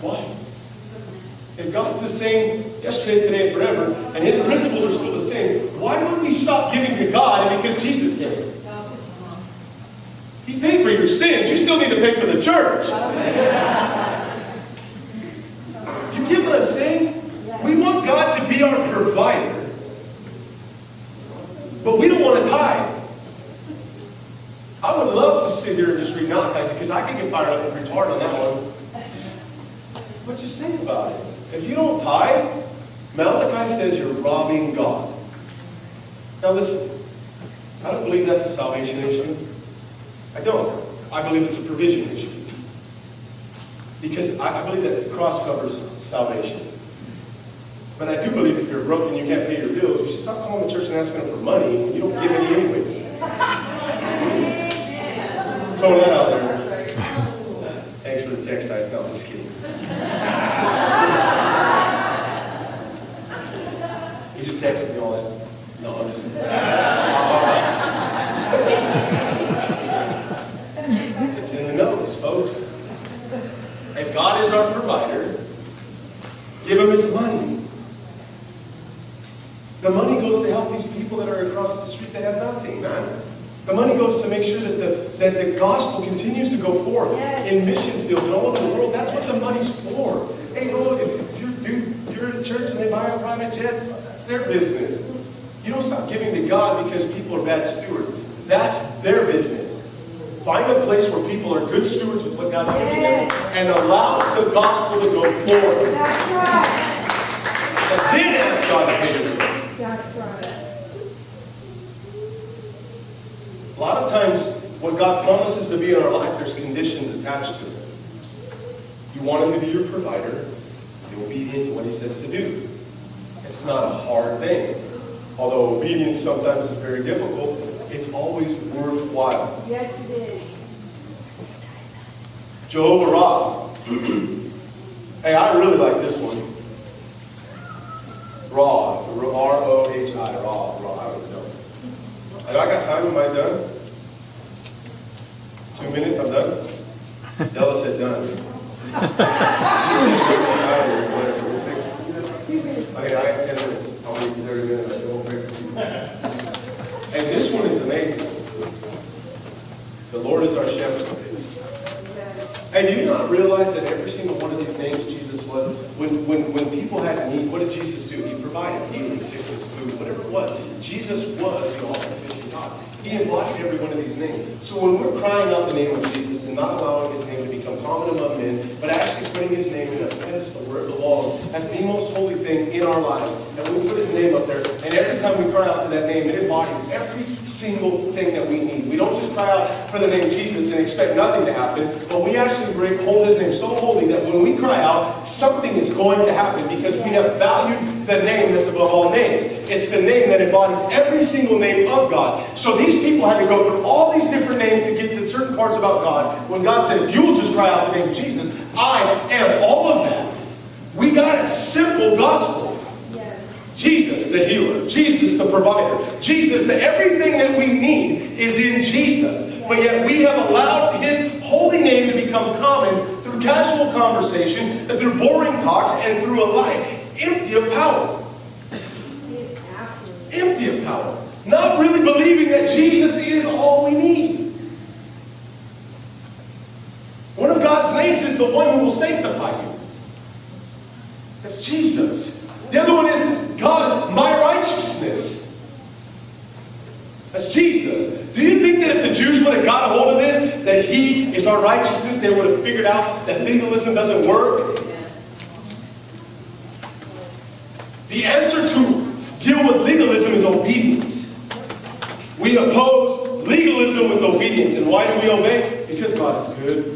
Why? If God's the same yesterday, today, and forever, and His principles are still the same, why would we stop giving to God because Jesus came? He paid for your sins. You still need to pay for the church. You get what I'm saying? We want God to be our provider, but we don't want to tithe. I would love to sit here and just read Malachi because I can get fired up and preach hard on that one. But just think about it. If you don't tithe, Malachi says you're robbing God. Now listen, I don't believe that's a salvation issue. I don't. I believe it's a provision issue. Because I believe that the cross covers salvation. But I do believe if you're broke and you can't pay your bills, you should stop calling the church and asking them for money when you don't give any anyways. Throwing that out there. Thanks for the text, I no, I'm just kidding. He just texted me all that. No, I'm just It's in the notes, folks. If God is our provider, give Him His money. The money goes to help these people that are across the street that have nothing, man. The money goes to make sure that the gospel continues to go forth in mission fields and all over the world. That's what the money's for. Hey, look, if you're at a church and they buy a private jet, that's their business. You don't stop giving to God because people are bad stewards. That's their business. Find a place where people are good stewards with what God's given them and allow the gospel to go forth. That's right. And then ask God to pay the bills. That's right. A lot of times, what God promises to be in our life, there's conditions attached to it. You want Him to be your provider, be obedient to what He says to do. It's not a hard thing. Although obedience sometimes is very difficult, it's always worthwhile. Yes, it is. Jehovah Rapha. Hey, I really like this one. Ra, R-O-H-I, Ra, I don't know. And I got time, am I done? 2 minutes, I'm done? Della said done. Okay, I have 10 minutes. I'll leave 30 minutes. I won't break for you. And this one is amazing. The Lord is our shepherd. And do you not realize that every single one of these names Jesus was, when people had need, what did Jesus do? He provided healing, sickness, food, whatever it was. Jesus was the all-sufficient God. He embodied every one of these names. So when we're crying out the name of Jesus and not allowing His name to become common among men, but actually putting His name in a pedestal where it belongs as the most holy thing in our lives, and we put His name up there, and every time we cry out to that name, it embodies every single thing that we need. We don't just cry out for the name Jesus and expect nothing to happen, but we actually hold His name so holy that when we cry out, something is going to happen because we have valued the name that's above all names. It's the name that embodies every single name of God. So these people had to go through all these different names to get to certain parts about God. When God said, you will just cry out the name of Jesus, I am all of that. We got a simple gospel. Yes. Jesus the healer, Jesus the provider, Jesus the everything that we need is in Jesus. But yet we have allowed His holy name to become common through casual conversation, and through boring talks, and through a life empty of power. Empty of power. Not really believing that Jesus is all we need. One of God's names is the one who will sanctify you. That's Jesus. The other one is God, my righteousness. That's Jesus. Do you think that if the Jews would have got a hold of this, that He is our righteousness, they would have figured out that legalism doesn't work? The answer to deal with legalism is obedience. We oppose legalism with obedience. And why do we obey? Because God is good.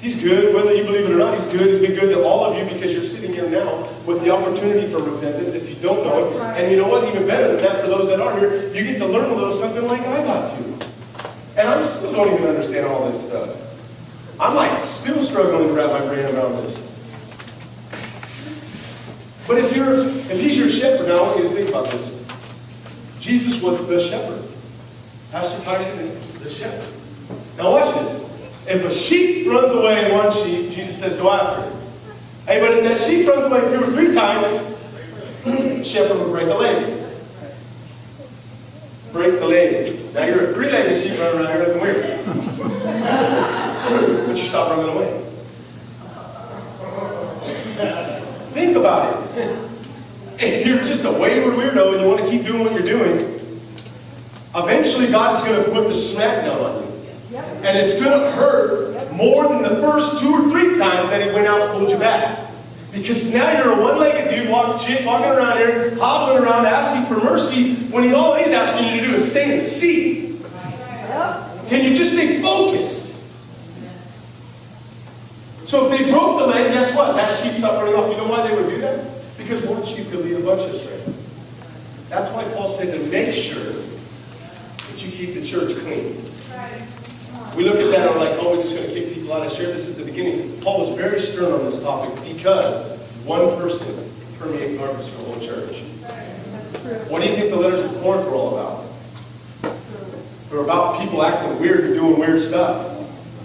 He's good, whether you believe it or not. He's good. He's been good to all of you because you're sitting here now with the opportunity for repentance if you don't know it. And you know what? Even better than that, for those that are here, you get to learn a little something like I got to. And I still don't even understand all this stuff. I'm like still struggling to wrap my brain around this. But if He's your shepherd, now I want you to think about this. Jesus was the shepherd. Pastor Tyson is the shepherd. Now watch this. If a sheep runs away, one sheep, Jesus says, go after it. Hey, but if that sheep runs away 2 or 3 times, shepherd will break a leg. Break the leg. Now you're a 3-legged sheep running around here looking weird. But you stop running away. Think about it. If you're just a wayward weirdo and you want to keep doing what you're doing, eventually God's going to put the smackdown on you. And it's going to hurt more than the first 2 or 3 times that He went out and pulled you back. Because now you're a one-legged dude walking around here, hobbling around, asking for mercy, when all He's asking you to do is stay in the seat. Can you just stay focused? So if they broke the leg, guess what? That sheep stopped running off. You know why they would do that? Because one sheep could lead a bunch astray. That's why Paul said to make sure that you keep the church clean. We look at that and we're like, oh, we're just going to kick people out. I shared this at the beginning. Paul was very stern on this topic because one person permeated garbage for the whole church. What do you think the letters of Corinth were all about? They're about people acting weird and doing weird stuff.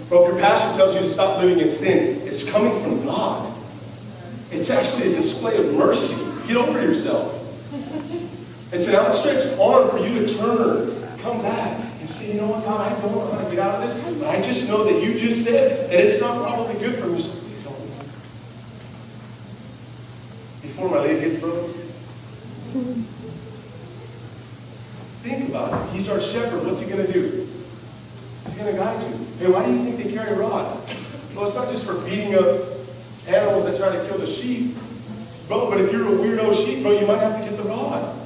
But if your pastor tells you to stop living in sin, it's coming from God. It's actually a display of mercy. Get over yourself. It's an outstretched arm for you to turn, come back, and say, you know what, God, I don't know how to get out of this, but I just know that you just said that it's not probably good for me, so please help me. Before my leg gets broken. Think about it. He's our shepherd. What's He going to do? He's going to guide you. Hey, why do you think they carry a rod? Well, it's not just for beating up animals that try to kill the sheep. Bro, but if you're a weirdo sheep, bro, you might have to get the rod.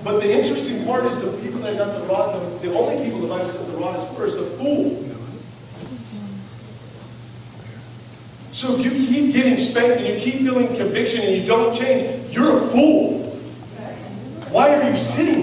But the interesting part is the people that got the rod, the only people the Bible said the rod is for is the fool. So if you keep getting spanked and you keep feeling conviction and you don't change, you're a fool. Why are you sitting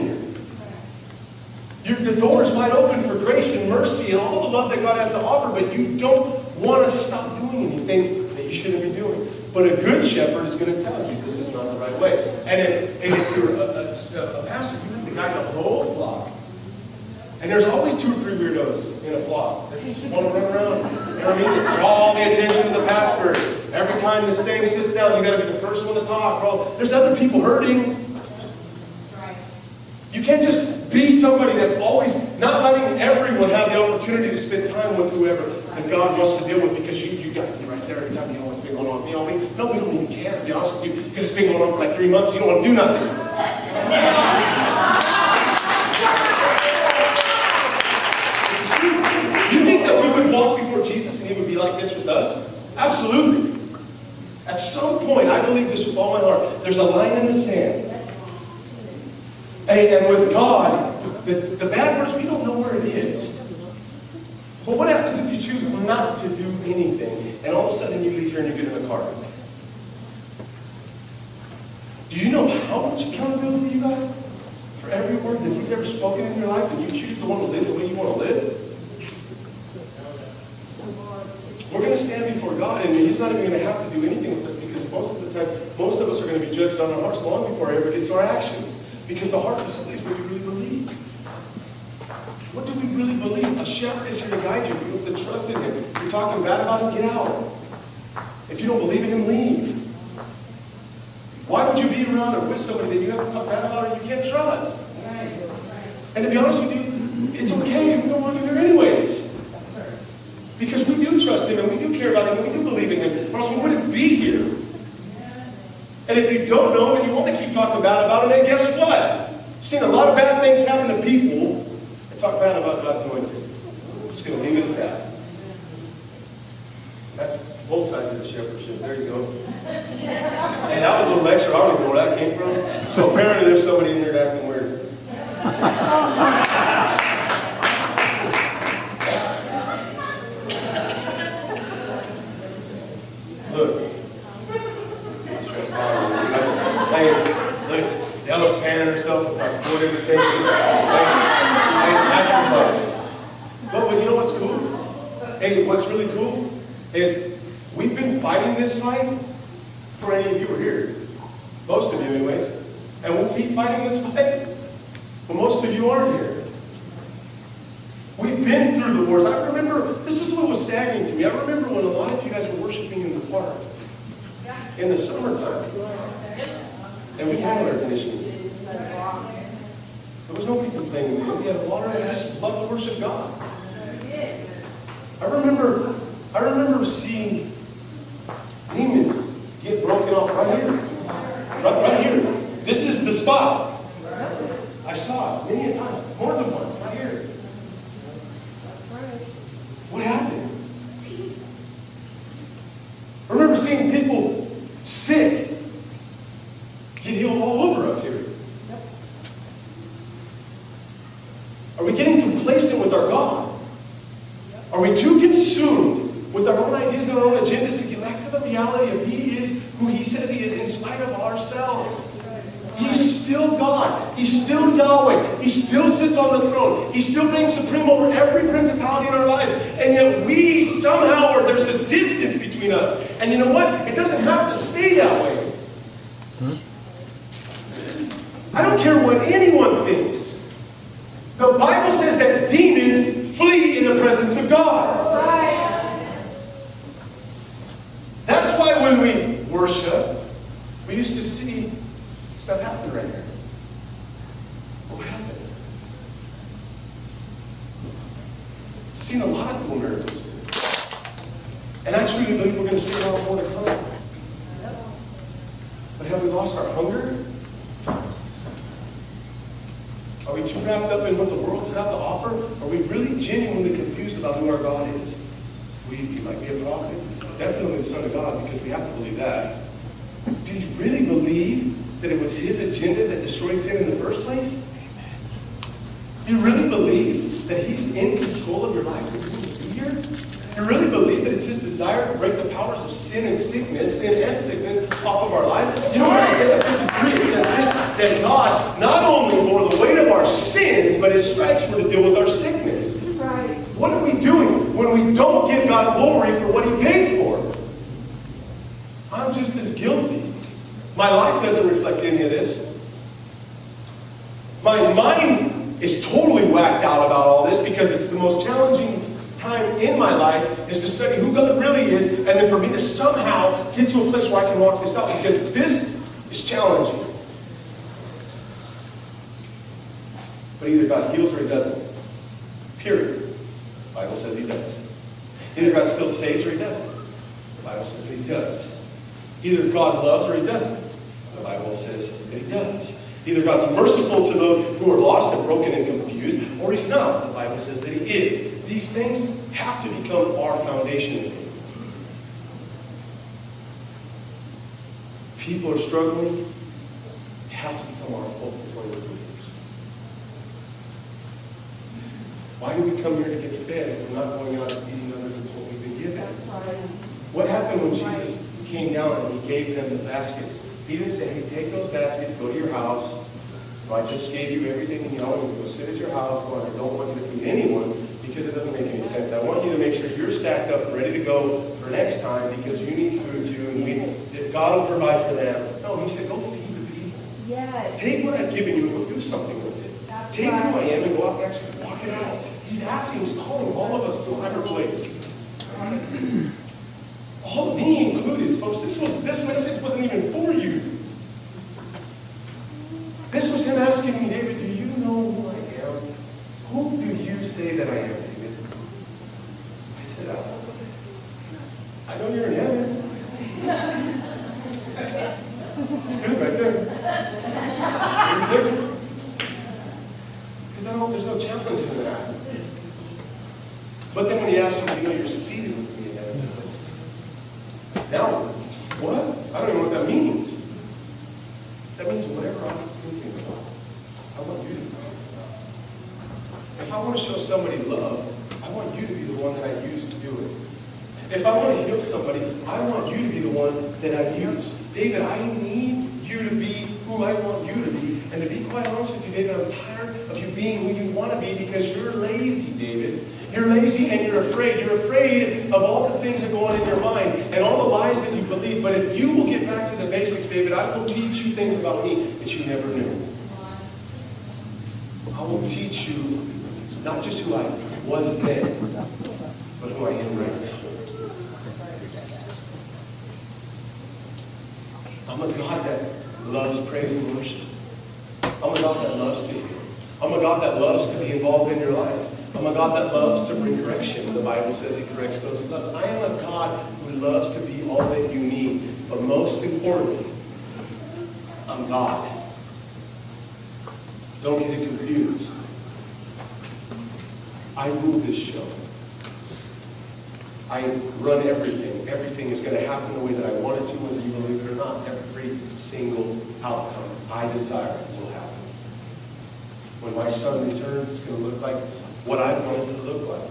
here? The door is wide open for grace and mercy and all the love that God has to offer, but you don't want to stop doing anything that you shouldn't be doing. But a good shepherd is going to tell you this is not the right way. And if you're a pastor, you have to guide the whole flock. And there's always 2 or 3 weirdos in a flock. They just want to run around. You know what I mean? They draw all the attention of the pastor. Every time this thing sits down, you got to be the first one to talk, bro. There's other people hurting. You can't just be somebody that's always not letting everyone have the opportunity to spend time with whoever that God wants to deal with, because you got to be right there every time. You know what's been going on with me. You know what I mean? No, we don't even care, to be honest with you, because it's been going on for like 3 months. You don't want to do nothing. This is true. You think that we would walk before Jesus and He would be like this with us? Absolutely. At some point, I believe this with all my heart, there's a line in the sand. And with God, the bad part is we don't know where it is. But what happens if you choose not to do anything, and all of a sudden you leave here and you get in the car? Do you know how much accountability you got for every word that He's ever spoken in your life, and you choose to want to live the way you want to live? We're going to stand before God, and He's not even going to have to do anything with us, because most of the time, most of us are going to be judged on our hearts long before it ever gets to our actions. Because the heart displays what you really believe. What do we really believe? A shepherd is here to guide you. You have to trust in him. If you're talking bad about him, get out. If you don't believe in him, leave. Why would you be around or with somebody that you have to talk bad about or you can't trust? And to be honest with you, it's okay. We don't want you there anyways. Because we do trust him and we do care about him and we do believe in him. Or else we wouldn't be here. And if you don't know him and you want to keep talking bad about him, then guess what? I've seen a lot of bad things happen to people that talk bad about God's anointing. I'm just going to leave it at that. That's both sides of the shepherdship. There you go. Hey, that was a little lecture. I don't even know where that came from. So apparently there's somebody in there acting weird. Look. I'm stressed out. Hey, look, Ella's fanning herself with like 4 different things. But you know what's cool? Hey, what's really cool is we've been fighting this fight for any of you who are here. Most of you anyways. And we'll keep fighting this fight. But most of you aren't here. We've been through the wars. I remember, this is what was staggering to me. I remember when a lot of you guys were worshiping in the park in the summertime. And we had air conditioning. There was nobody complaining. We had water and I just loved to worship God. I remember seeing demons get broken off right here. Right here. This is the spot. I saw it many a time. More than once. Right here. What happened? I remember seeing people sick get healed all over up here. Are we getting complacent with our God? Are we too consumed with our own ideas and our own agendas to get back to the reality of He is who He says He is in spite of ourselves? He's still God. He's still Yahweh. He still sits on the throne. He still reigns supreme over every principality in our lives. And yet we somehow, or there's a distance between us. And you know what? It doesn't have to stay that way. I don't care what anyone thinks. The Bible says that demons flee in the presence of God. That's why when we worship, we used to see stuff happen right here. What happened? Seen a lot of cool miracles. And I truly believe we're going to see a lot more to come. But have we lost our hunger? Are we too wrapped up in what the world's got to offer? Are we really genuinely confused about who our God is? He might be a prophet. He's definitely the Son of God because we have to believe that. Do you really believe that it was His agenda that destroyed sin in the first place? Do you really believe that He's in control of your life for you to be here? Do you really believe that it's His desire to break the powers of sin and sickness off of our life? You know what Isaiah 53, it says this, that God not only bore the weight of our sins, but His stripes were to deal with our sickness. Right. What are we doing when we don't give God glory for what He paid for? I'm just as guilty. My life doesn't reflect any of this. My mind is totally whacked out about all this because it's the most challenging time in my life is to study who God really is and then for me to somehow get to a place where I can walk this out because this is challenging. But either God heals or He doesn't. Period. The Bible says He does. Either God still saves or He doesn't. The Bible says that He does. Either God loves or He doesn't. The Bible says that He does. Either God's merciful to those who are lost and broken and confused, or He's not. The Bible says that He is. These things have to become our foundation. People are struggling. They have to become our focal point of believers. Why do we come here to get fed if we're not going out and eating other than what we've been given? What happened when Jesus came down and He gave them the baskets? He didn't say, hey, take those baskets, go to your house. I just gave you everything, you go sit at your house. Well, I don't want you to feed anyone because it doesn't make any sense. I want you to make sure you're stacked up, ready to go for next time because you need food too, and God will provide for them. No, He said, go feed the people. Yes. Take what I've given you and go do something with it. Take who I am and go out and actually walk it out. He's asking, he's calling all of us to a higher place. All of me included, folks. This message wasn't even for you. This was him asking me, David, do you know who I am? Who do you say that I am, David? I said, I know you're in heaven. It's good right there. Because there's no challenge in that. But then when he asked me, you know, you're seated with me in heavenly places. Now, what? I don't even know what that means. That means whatever I'm thinking about, I want you to be. If I want to show somebody love, I want you to be the one that I use to do it. If I want to heal somebody, I want you to be the one that I use. David, I need you to be who I want you to be. And to be quite honest with you, David, I'm tired of you being who you want to be because you're lazy, David. You're lazy and you're afraid. You're afraid of all the things that go on in your mind and all the lies that you believe. But if you will get back to the basics, David, I will teach you things about me that you never knew. I will teach you not just who I was then, but who I am right now. I'm a God that loves praise and worship. I'm a God that loves to heal. I'm a God that loves to be involved in your life. I'm a God that loves to bring correction. The Bible says He corrects those who love. I am a God who loves to be all that you need. But most importantly, I'm God. Don't get it confused. I rule this show. I run everything. Everything is going to happen the way that I want it to, whether you believe it or not. Every single outcome I desire will happen. When my son returns, it's going to look like what I want it to look like.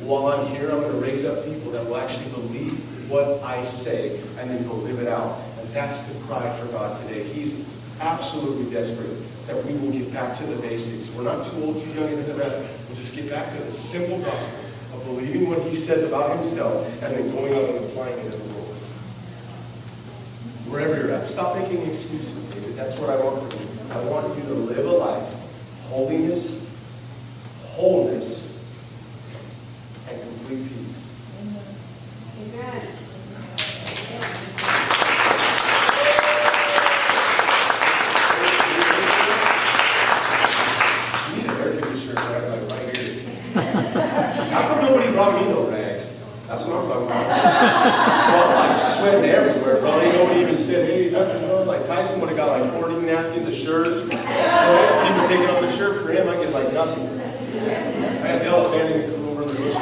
While I'm here, I'm going to raise up people that will actually believe what I say and then go live it out. And that's the cry for God today. He's absolutely desperate that we will get back to the basics. We're not too old, too young, it doesn't matter. We'll just get back to the simple gospel of believing what He says about Himself and then going out and applying it in the world. Wherever you're at, stop making excuses, David. That's what I want from you. I want you to live a life of holiness, wholeness, and complete peace. Amen. You need an air conditioner right here. How come nobody brought me no rags? That's what I'm talking about. Well, I'm like sweating everywhere, probably nobody even said, hey, like Tyson would have got like 40 napkins, a shirt. So people taking off their shirts for him, I get like nothing. I had Della standing over the bushes.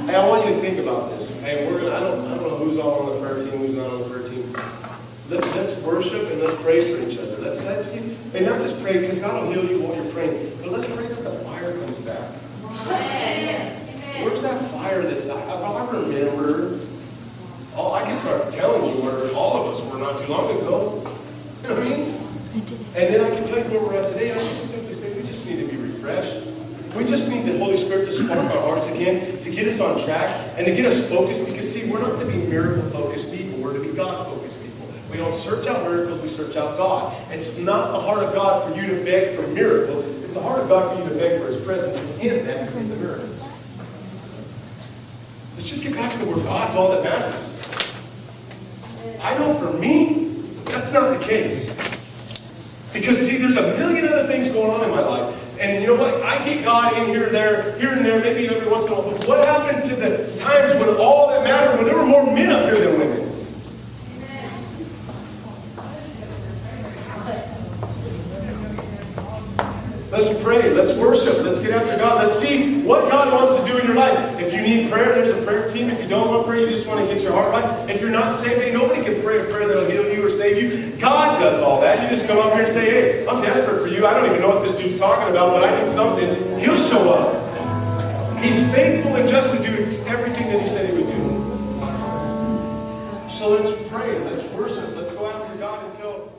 Hey, I want you to think about this. Hey, I don't know who's all on the prayer team, who's not on the prayer team. Let's worship and let's pray for each other. Let's give, and not just pray because God will heal you while you're praying, but let's pray that the fire comes back. Where's that fire that I remember? Oh, I can start telling you where all of us were not too long ago. You know what I mean? And then I can tell you where we're at today. I can simply say we just need to be refreshed. We just need the Holy Spirit to spark our hearts again, to get us on track, and to get us focused. Because see, we're not to be miracle-focused people. We're to be God-focused people. We don't search out miracles, we search out God. It's not the heart of God for you to beg for miracles. It's the heart of God for you to beg for His presence and Him that can the miracles. Let's just get back to where God's all that matters. I know for me, that's not the case. Because see, there's a million other things going on in my life. And you know what? I get God in here and there, maybe every once in a while. But what happened to the times when all that mattered, when there were more men up here than women? Let's pray. Let's worship. Let's get after God. Let's see what God wants to do in your life. If you need prayer, there's a prayer team. If you don't want prayer, you just want to get your heart right. If you're not saved, hey, nobody can pray a prayer that'll heal you or save you. God does all that. You just come up here and say, hey, I'm desperate for you. I don't even know what this dude's talking about, but I need something. He'll show up. He's faithful and just to do everything that He said He would do. So let's pray. Let's worship. Let's go after God until